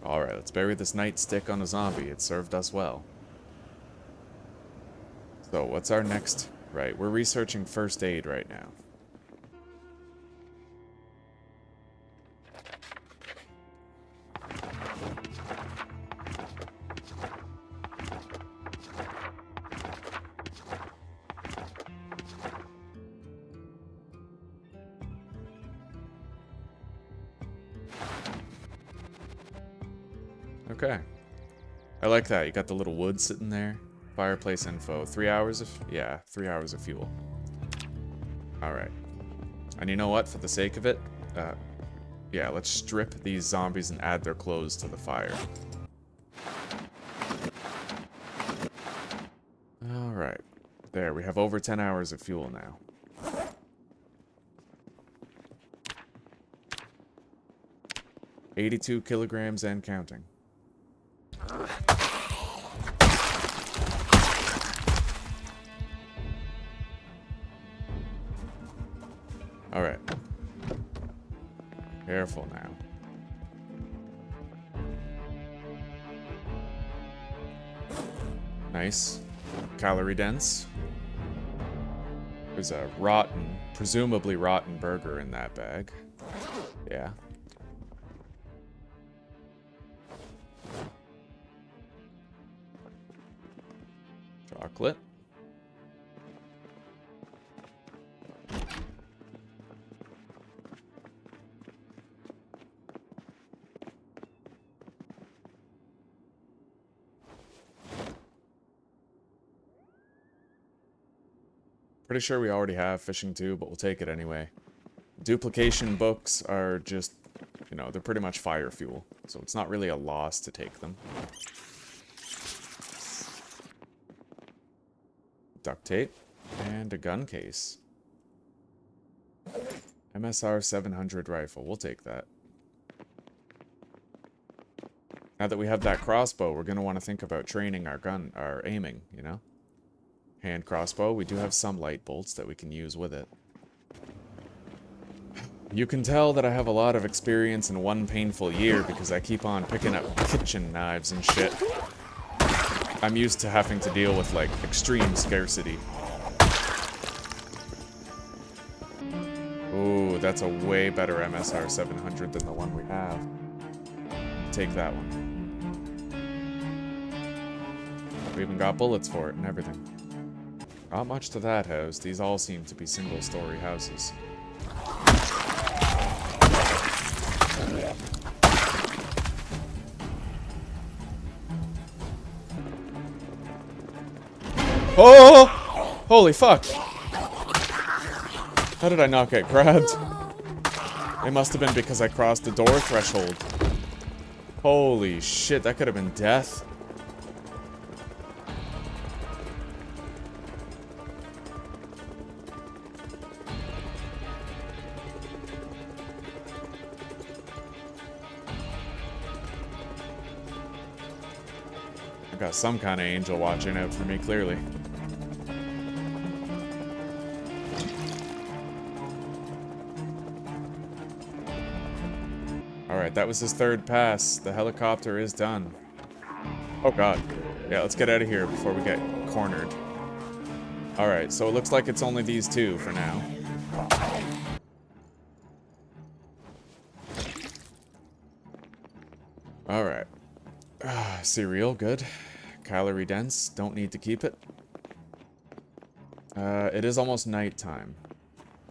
Alright, let's bury this nightstick on a zombie. It served us well. So, what's our next? Right, we're researching first aid right now. Okay. I like that. You got the little wood sitting there. Fireplace info. 3 hours of... yeah, 3 hours of fuel. Alright. And you know what? For the sake of it, yeah, let's strip these zombies and add their clothes to the fire. Alright. There, we have over 10 hours of fuel now. $82 kilograms and counting. Alright. Careful now. Nice. Calorie dense. There's a rotten, presumably rotten burger in that bag. Yeah. Chocolate. Pretty sure we already have fishing too, but we'll take it anyway. Duplication books are just, you know, they're pretty much fire fuel, so it's not really a loss to take them. Duct tape and a gun case. MSR 700 rifle, we'll take that. Now that we have that crossbow, we're going to want to think about training our gun, our aiming, you know? Hand crossbow, we do have some light bolts that we can use with it. You can tell that I have a lot of experience in one painful year because I keep on picking up kitchen knives and shit. I'm used to having to deal with, like, extreme scarcity. Ooh, that's a way better MSR 700 than the one we have. Take that one. We even got bullets for it and everything. Not much to that house. These all seem to be single-story houses. Oh! Holy fuck! How did I not get grabbed? It must have been because I crossed the door threshold. Holy shit, that could have been death. I got some kind of angel watching out for me, clearly. Alright, that was his third pass. The helicopter is done. Oh god. Yeah, let's get out of here before we get cornered. Alright, so it looks like it's only these two for now. Alright. Cereal, good. Calorie dense, don't need to keep it. It is almost nighttime.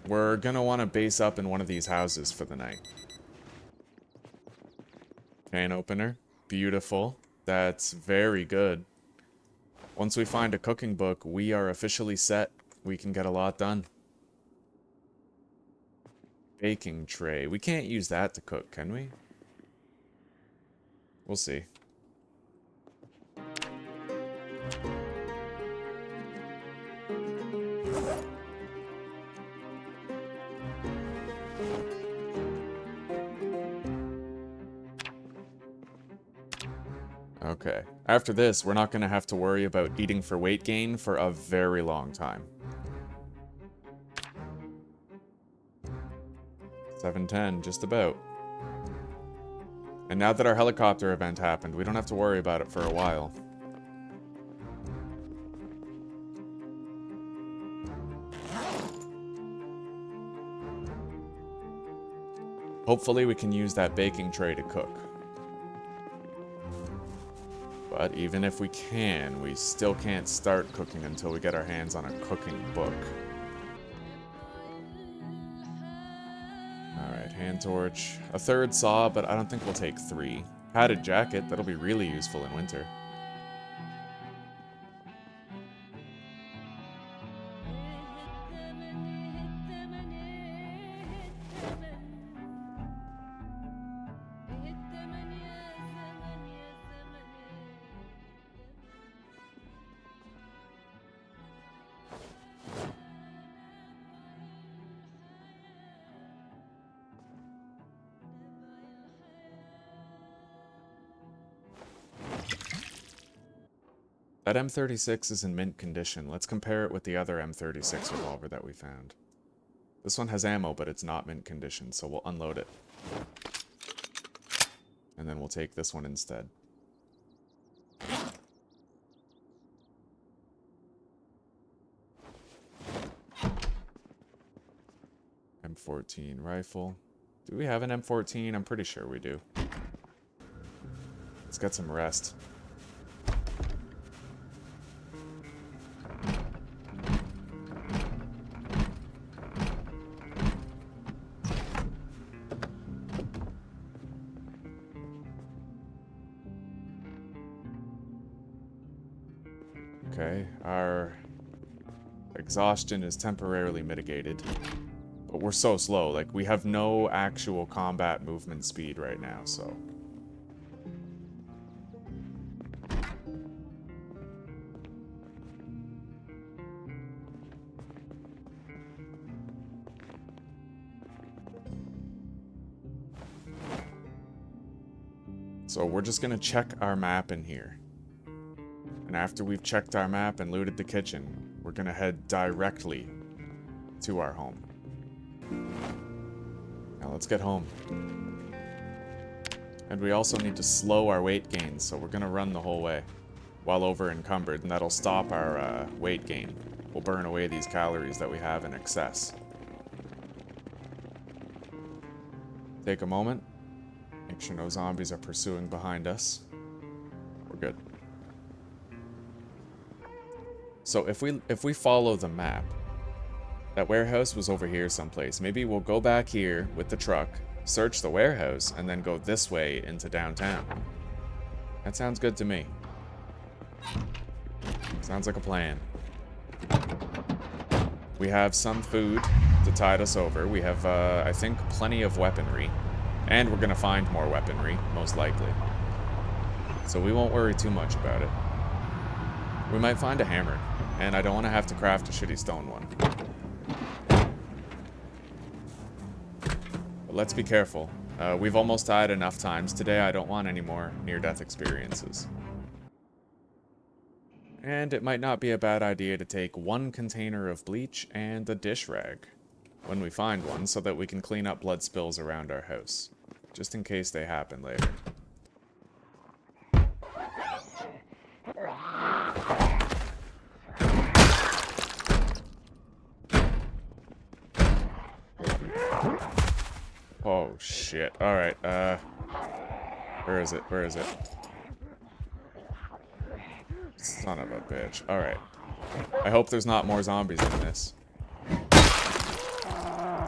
We're gonna want to base up in one of these houses for the night. Can opener. Beautiful. That's very good. Once we find a cooking book, we are officially set. We can get a lot done. Baking tray. We can't use that to cook, can we? We'll see. Okay. After this, we're not going to have to worry about eating for weight gain for a very long time. 7:10, just about. And now that our helicopter event happened, we don't have to worry about it for a while. Hopefully we can use that baking tray to cook. But even if we can, we still can't start cooking until we get our hands on a cooking book. Alright, hand torch. A third saw, but I don't think we'll take 3. Padded jacket, that'll be really useful in winter. That M36 is in mint condition. Let's compare it with the other M36 revolver that we found. This one has ammo, but it's not mint condition, so we'll unload it. And then we'll take this one instead. M14 rifle. Do we have an M14? I'm pretty sure we do. Let's get some rest. Okay, our exhaustion is temporarily mitigated. But we're so slow, like, we have no actual combat movement speed right now, so... So we're just gonna check our map in here. And after we've checked our map and looted the kitchen, we're gonna head directly to our home. Now let's get home. And we also need to slow our weight gain, so we're gonna run the whole way while over encumbered, and that'll stop our weight gain. We'll burn away these calories that we have in excess. Take a moment. Make sure no zombies are pursuing behind us. We're good. So if we follow the map, that warehouse was over here someplace. Maybe we'll go back here with the truck, search the warehouse, and then go this way into downtown. That sounds good to me. Sounds like a plan. We have some food to tide us over. We have, I think, plenty of weaponry. And we're gonna find more weaponry, most likely. So we won't worry too much about it. We might find a hammer, and I don't want to have to craft a shitty stone one. But let's be careful. We've almost died enough times today. I don't want any more near-death experiences. And it might not be a bad idea to take 1 container of bleach and a dish rag when we find one, so that we can clean up blood spills around our house, just in case they happen later. Oh shit. Alright, where is it? Where is it? Son of a bitch. Alright. I hope there's not more zombies in this.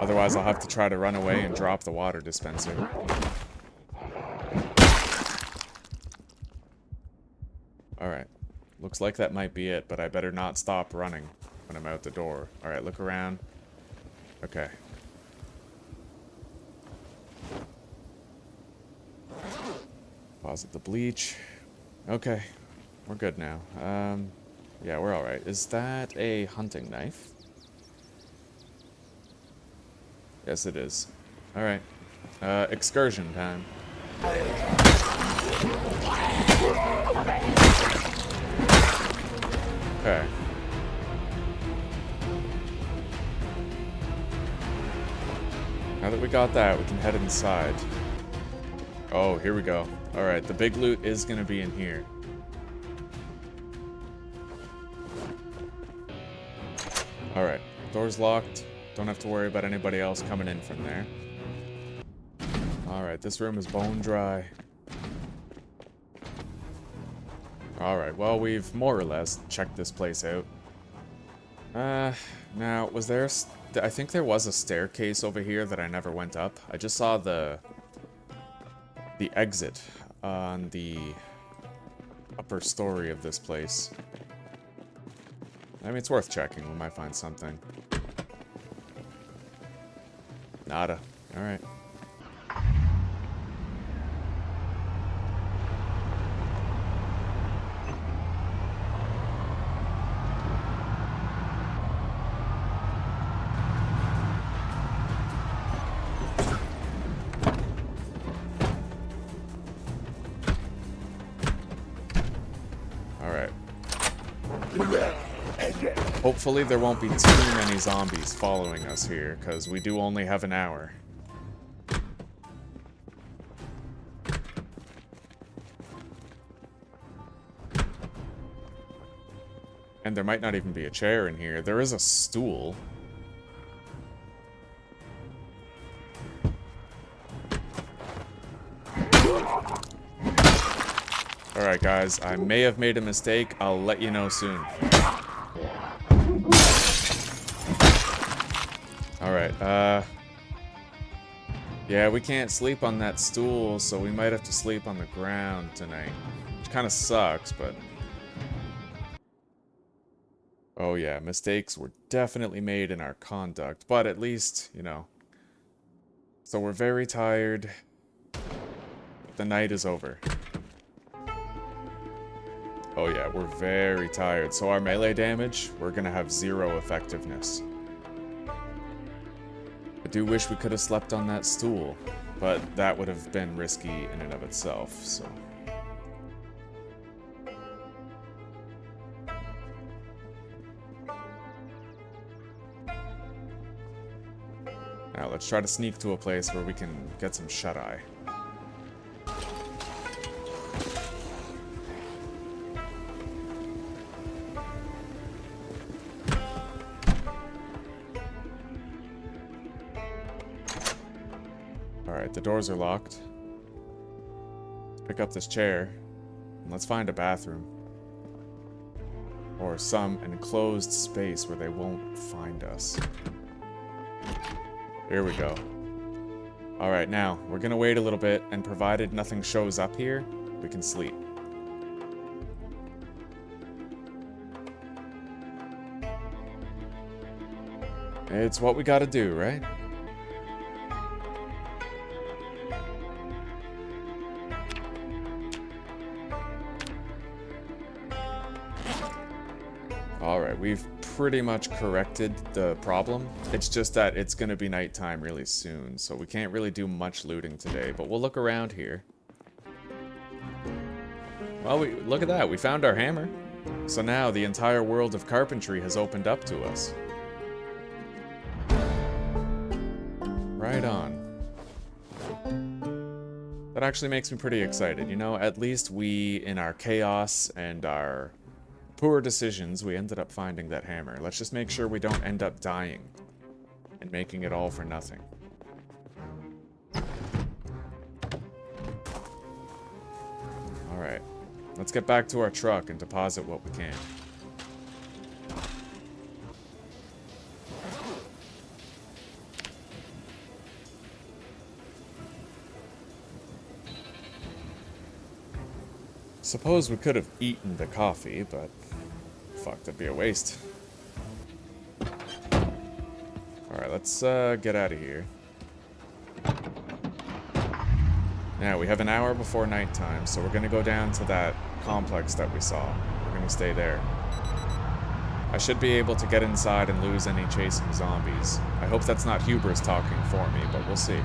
Otherwise I'll have to try to run away and drop the water dispenser. Alright. Looks like that might be it, but I better not stop running when I'm out the door. Alright, look around. Okay. Deposit the bleach. Okay. We're good now. Yeah, we're alright. Is that a hunting knife? Yes, it is. Alright. Excursion time. Okay. Now that we got that, we can head inside. Oh, here we go. Alright, the big loot is gonna be in here. Alright, door's locked. Don't have to worry about anybody else coming in from there. Alright, this room is bone dry. Alright, well, we've more or less checked this place out. Now, was there I think there was a staircase over here that I never went up. I just saw the exit on the upper story of this place. I mean, it's worth checking. We might find something. Nada. Alright. Hopefully there won't be too many zombies following us here, because we do only have an hour. And there might not even be a chair in here. There is a stool. Alright guys, I may have made a mistake. I'll let you know soon. Alright, yeah, we can't sleep on that stool, so we might have to sleep on the ground tonight. Which kind of sucks, but... Oh yeah, mistakes were definitely made in our conduct, but at least, you know... So we're very tired. The night is over. Oh yeah, we're very tired, so our melee damage, we're gonna have 0 effectiveness. I do wish we could have slept on that stool, but that would have been risky in and of itself, so... Now let's try to sneak to a place where we can get some shut-eye. Alright, the doors are locked. Let's pick up this chair, and let's find a bathroom. Or some enclosed space where they won't find us. Here we go. Alright, now, we're gonna wait a little bit, and provided nothing shows up here, we can sleep. It's what we gotta do, right? Alright, we've pretty much corrected the problem. It's just that it's gonna be nighttime really soon, so we can't really do much looting today, but we'll look around here. Well, look at that, we found our hammer. So now the entire world of carpentry has opened up to us. Right on. That actually makes me pretty excited, you know? At least we, in our chaos and our poor decisions, we ended up finding that hammer. Let's just make sure we don't end up dying and making it all for nothing. Alright. Let's get back to our truck and deposit what we can. Suppose we could have eaten the coffee, but fuck, that'd be a waste. Alright, let's get out of here. Now, we have an hour before nighttime, so we're gonna go down to that complex that we saw. We're gonna stay there. I should be able to get inside and lose any chasing zombies. I hope that's not hubris talking for me, but we'll see.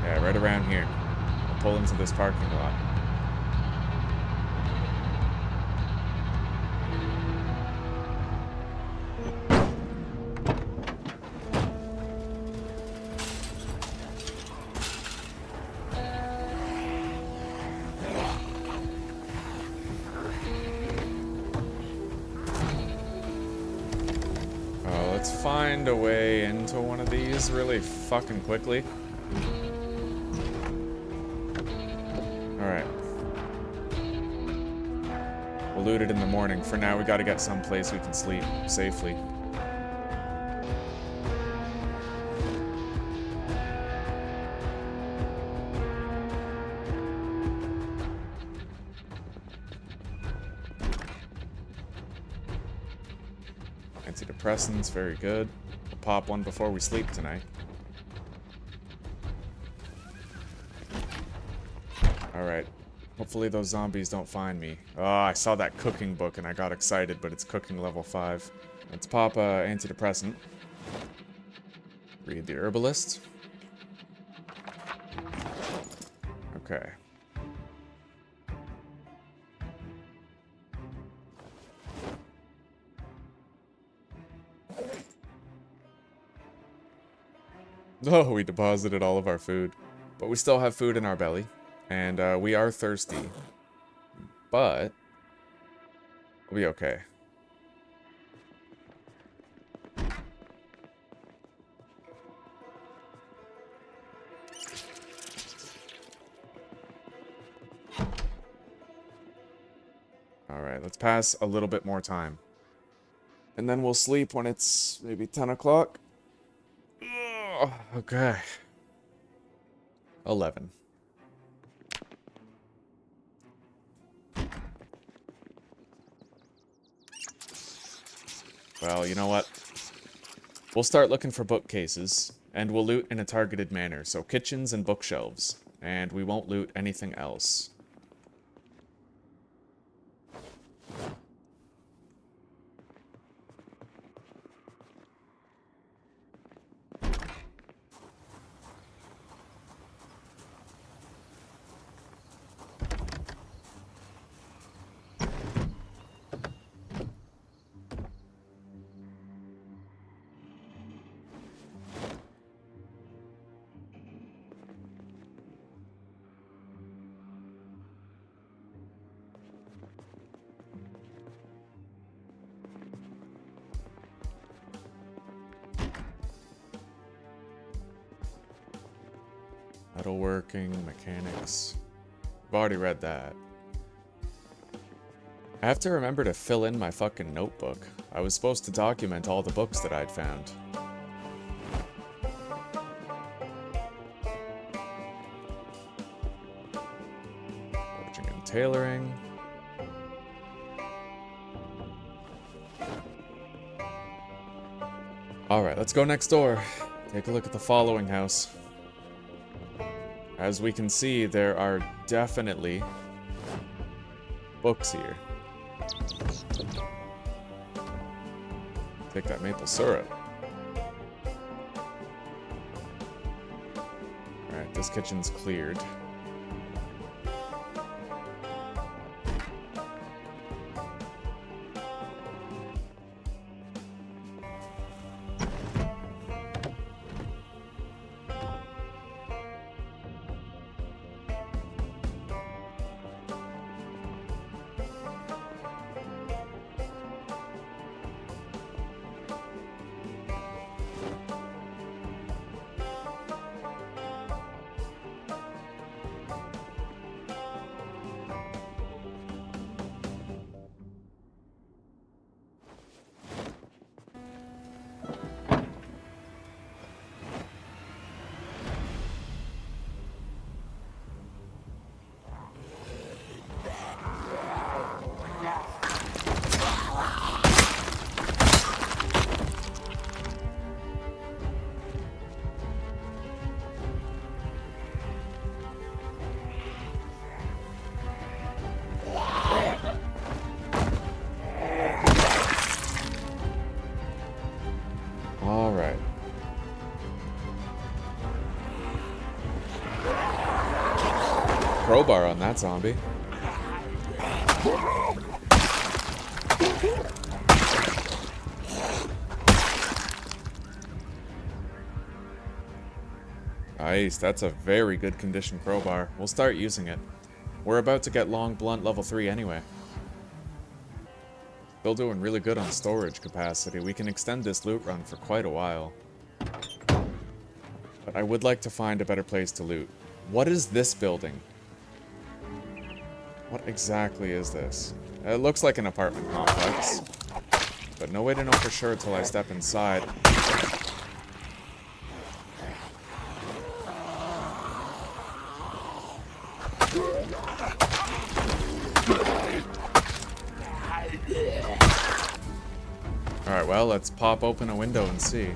Yeah, right around here. I'll pull into this parking lot. Let's find a way into one of these really fucking quickly. Alright. We'll loot it in the morning. For now, we gotta get someplace we can sleep safely. Antidepressants, very good. We'll pop one before we sleep tonight. Alright. Hopefully those zombies don't find me. Oh, I saw that cooking book and I got excited, but it's cooking level 5. Let's pop a antidepressant. Read the herbalist. Okay. Oh, we deposited all of our food. But we still have food in our belly. And we are thirsty. But we'll be okay. Alright, let's pass a little bit more time. And then we'll sleep when it's maybe 10 o'clock. Okay. 11. Well, you know what? We'll start looking for bookcases, and we'll loot in a targeted manner, so kitchens and bookshelves, and we won't loot anything else. Metalworking, mechanics. I've already read that. I have to remember to fill in my fucking notebook. I was supposed to document all the books that I'd found. Forging and tailoring. Alright, let's go next door. Take a look at the following house. As we can see, there are definitely books here. Take that maple syrup. Alright, this kitchen's cleared. Alright. Crowbar on that zombie. Nice, that's a very good condition crowbar. We'll start using it. We're about to get long blunt level 3 anyway. Still doing really good on storage capacity. We can extend this loot run for quite a while. But I would like to find a better place to loot. What is this building? What exactly is this? It looks like an apartment complex. But no way to know for sure until I step inside. Alright, well, let's pop open a window and see.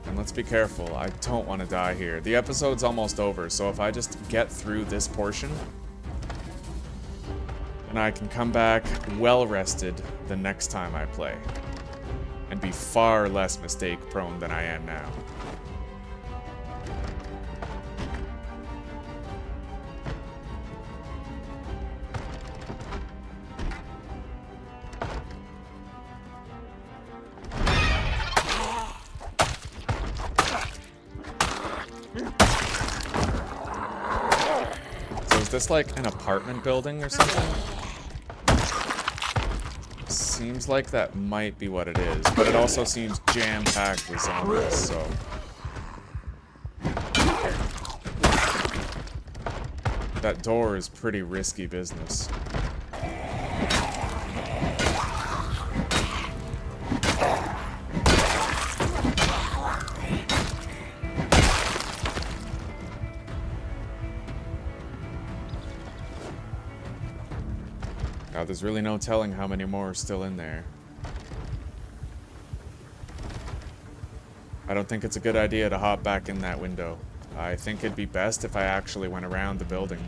And let's be careful. I don't want to die here. The episode's almost over, so if I just get through this portion, then I can come back well-rested the next time I play. And be far less mistake-prone than I am now. Is this like an apartment building or something? Seems like that might be what it is, but it also seems jam-packed with zombies, so... That door is pretty risky business. Now, there's really no telling how many more are still in there. I don't think it's a good idea to hop back in that window. I think it'd be best if I actually went around the building.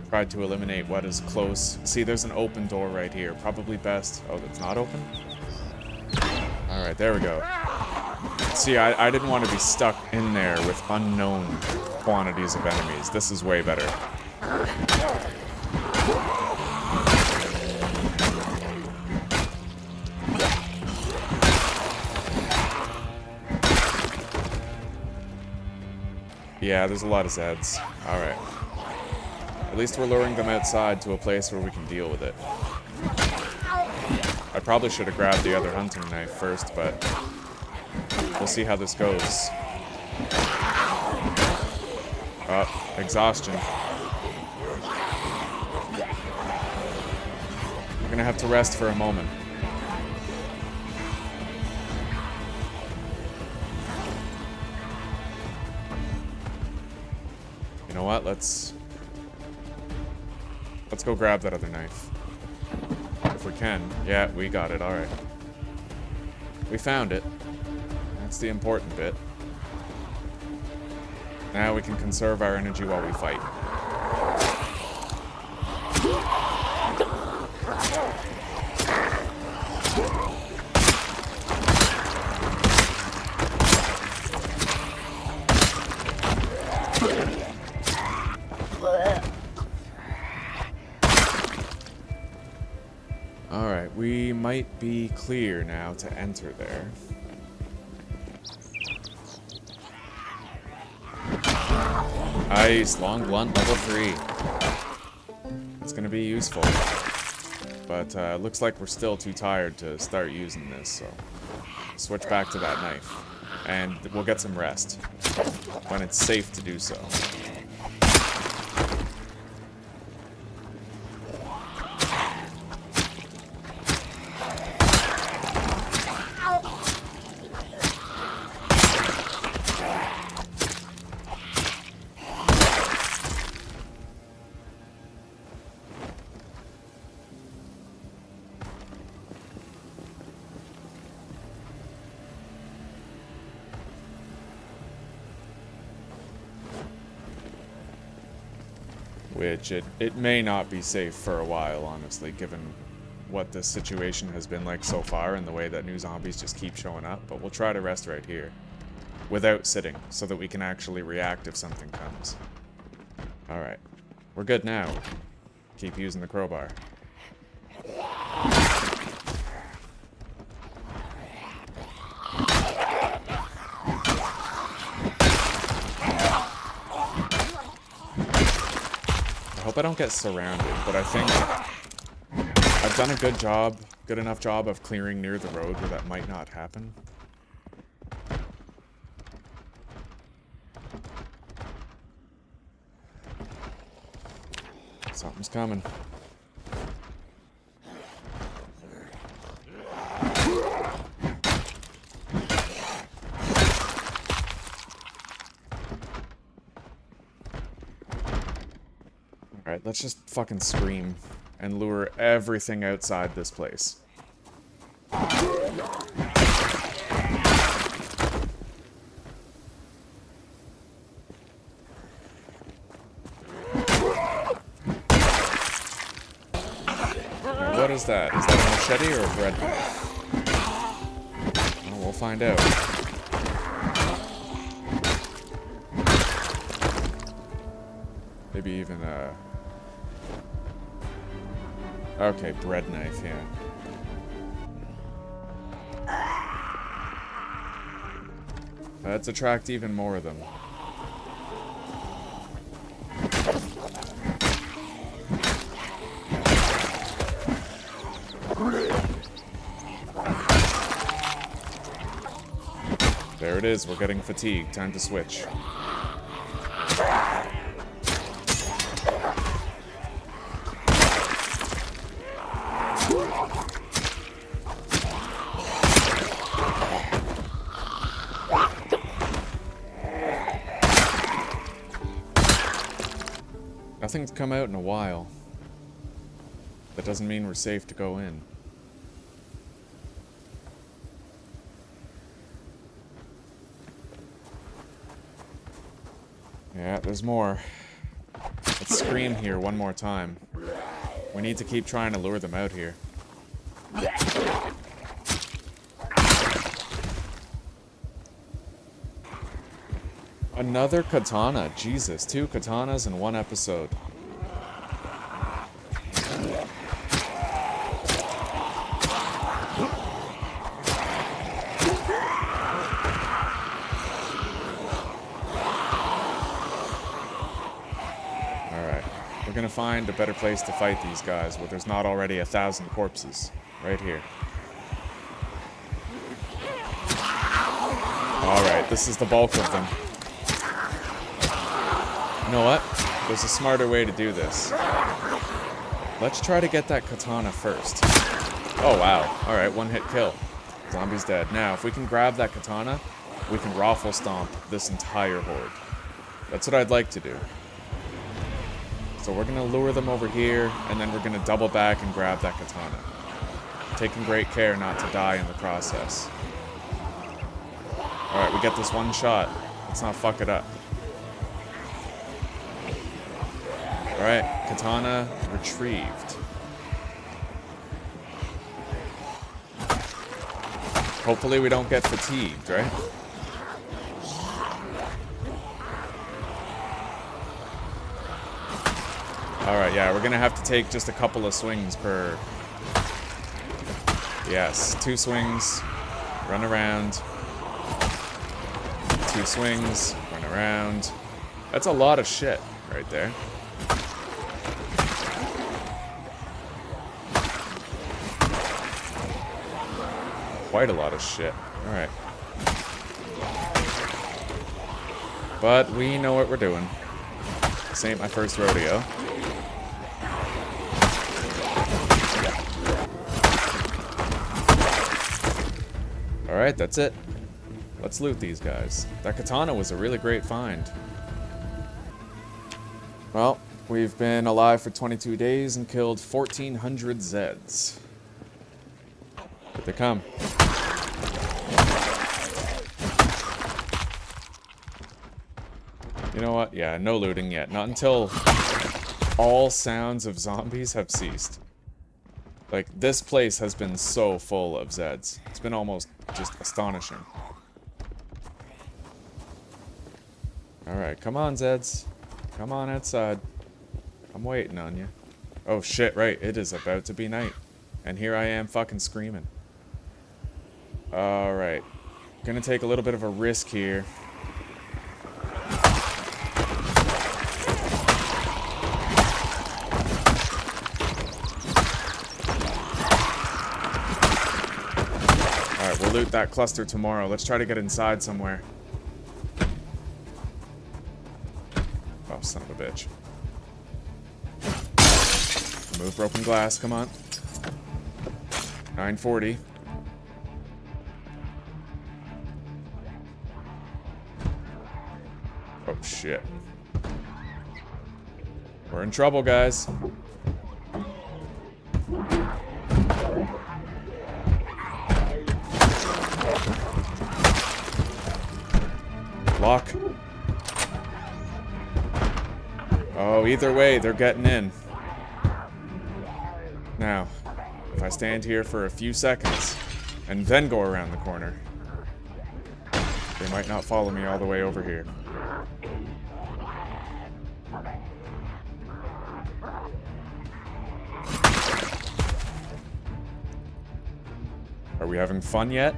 Tried to eliminate what is close. See, there's an open door right here. Probably best... Oh, it's not open? Alright, there we go. See, I didn't want to be stuck in there with unknown quantities of enemies. This is way better. Yeah, there's a lot of Zeds. Alright. At least we're luring them outside to a place where we can deal with it. I probably should have grabbed the other hunting knife first, but we'll see how this goes. Exhaustion. We're gonna have to rest for a moment. You know what? Let's go grab that other knife. If we can. Yeah, we got it. Alright. We found it. That's the important bit. Now we can conserve our energy while we fight. Alright, we might be clear now to enter there. Nice, long blunt, level 3. It's gonna be useful. But looks like we're still too tired to start using this, so switch back to that knife. And we'll get some rest when it's safe to do so. Which it may not be safe for a while, honestly, given what this situation has been like so far and the way that new zombies just keep showing up. But we'll try to rest right here without sitting so that we can actually react if something comes. Alright. We're good now. Keep using the crowbar. I hope I don't get surrounded, but I think I've done a good enough job of clearing near the road where that might not happen. Something's coming. Alright, let's just fucking scream and lure everything outside this place. What is that? Is that a machete or a bread knife? Well, we'll find out. Maybe even a... Okay, bread knife, yeah. Let's attract even more of them. There it is, we're getting fatigued. Time to switch. Nothing's come out in a while. That doesn't mean we're safe to go in. Yeah, there's more. Let's scream here one more time. We need to keep trying to lure them out here. Another katana. Jesus, 2 katanas in one episode. Alright. We're gonna find a better place to fight these guys where there's not already 1,000 corpses. Right here. Alright, this is the bulk of them. You know what? There's a smarter way to do this. Let's try to get that katana first. Oh, wow. Alright, 1-hit kill. Zombie's dead. Now, if we can grab that katana, we can raffle stomp this entire horde. That's what I'd like to do. So we're gonna lure them over here, and then we're gonna double back and grab that katana. Taking great care not to die in the process. Alright, we get this one shot. Let's not fuck it up. Alright, katana retrieved. Hopefully we don't get fatigued, right? Alright, yeah, we're gonna have to take just a couple of swings per... Yes, 2 swings, run around. 2 swings, run around. That's a lot of shit right there. Quite a lot of shit. Alright. But we know what we're doing. This ain't my first rodeo. Alright, that's it. Let's loot these guys. That katana was a really great find. Well, we've been alive for 22 days and killed 1,400 Zeds. Here they come. You know what? Yeah, no looting yet. Not until all sounds of zombies have ceased. Like, this place has been so full of Zeds. It's been almost just astonishing. Alright, come on, Zeds. Come on outside. I'm waiting on you. Oh shit, right, it is about to be night. And here I am fucking screaming. Alright. Gonna take a little bit of a risk here. Alright, we'll loot that cluster tomorrow. Let's try to get inside somewhere. Oh, son of a bitch. Remove broken glass, come on. 940. Oh, shit. We're in trouble, guys. Lock. Oh, either way, they're getting in. Now, if I stand here for a few seconds, and then go around the corner, they might not follow me all the way over here. Are we having fun yet?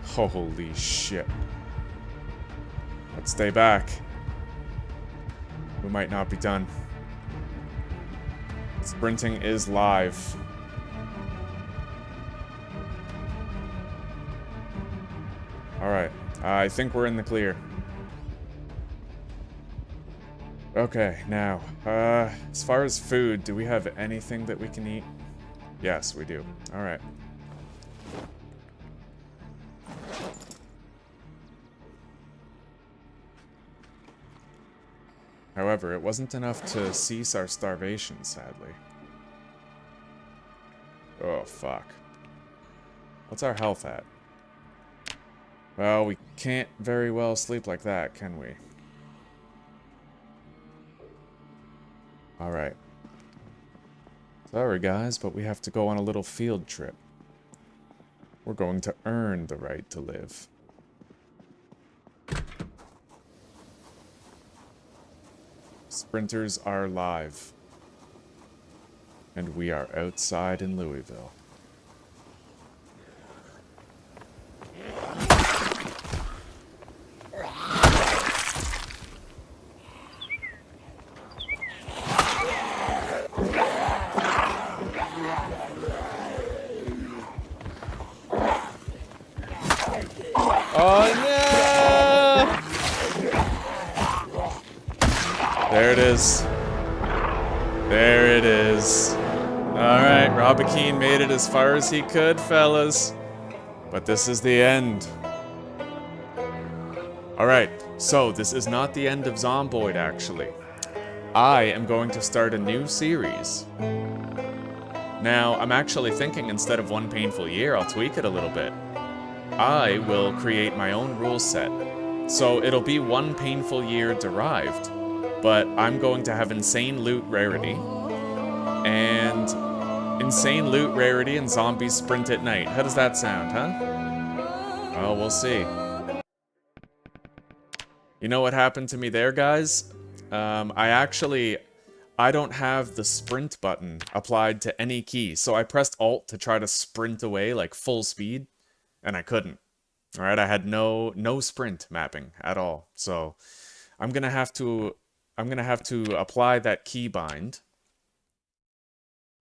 Holy shit. Let's stay back. We might not be done. Sprinting is live. Alright, I think we're in the clear. Okay, now, as far as food, do we have anything that we can eat? Yes, we do. Alright. However, it wasn't enough to cease our starvation, sadly. Oh, fuck. What's our health at? Well, we can't very well sleep like that, can we? Alright. Sorry, guys, but we have to go on a little field trip. We're going to earn the right to live. Sprinters are live. And we are outside in Louisville. Oh no! There it is. There it is. Alright, Robakeen made it as far as he could, fellas. But this is the end. Alright, so this is not the end of Zomboid, actually. I am going to start a new series. Now, I'm actually thinking instead of one painful year, I'll tweak it a little bit. I will create my own rule set. So it'll be one painful year derived, but I'm going to have insane loot rarity, and insane loot rarity and zombies sprint at night. How does that sound, huh? Well, we'll see. You know what happened to me there, guys? I don't have the sprint button applied to any key, so I pressed Alt to try to sprint away like full speed, and I couldn't. All right, I had no sprint mapping at all. So I'm gonna have to apply that keybind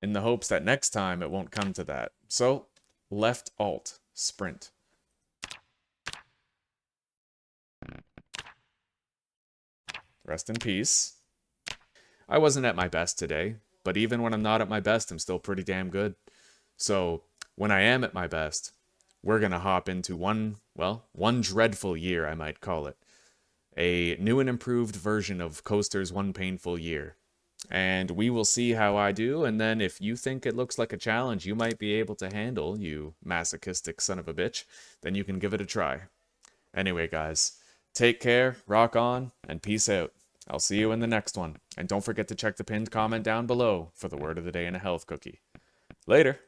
in the hopes that next time it won't come to that. So left Alt sprint. Rest in peace. I wasn't at my best today, but even when I'm not at my best, I'm still pretty damn good. So when I am at my best, we're gonna hop into one dreadful year, I might call it. A new and improved version of Coaster's One Painful Year. And we will see how I do, and then if you think it looks like a challenge you might be able to handle, you masochistic son of a bitch, then you can give it a try. Anyway, guys, take care, rock on, and peace out. I'll see you in the next one. And don't forget to check the pinned comment down below for the word of the day and a health cookie. Later.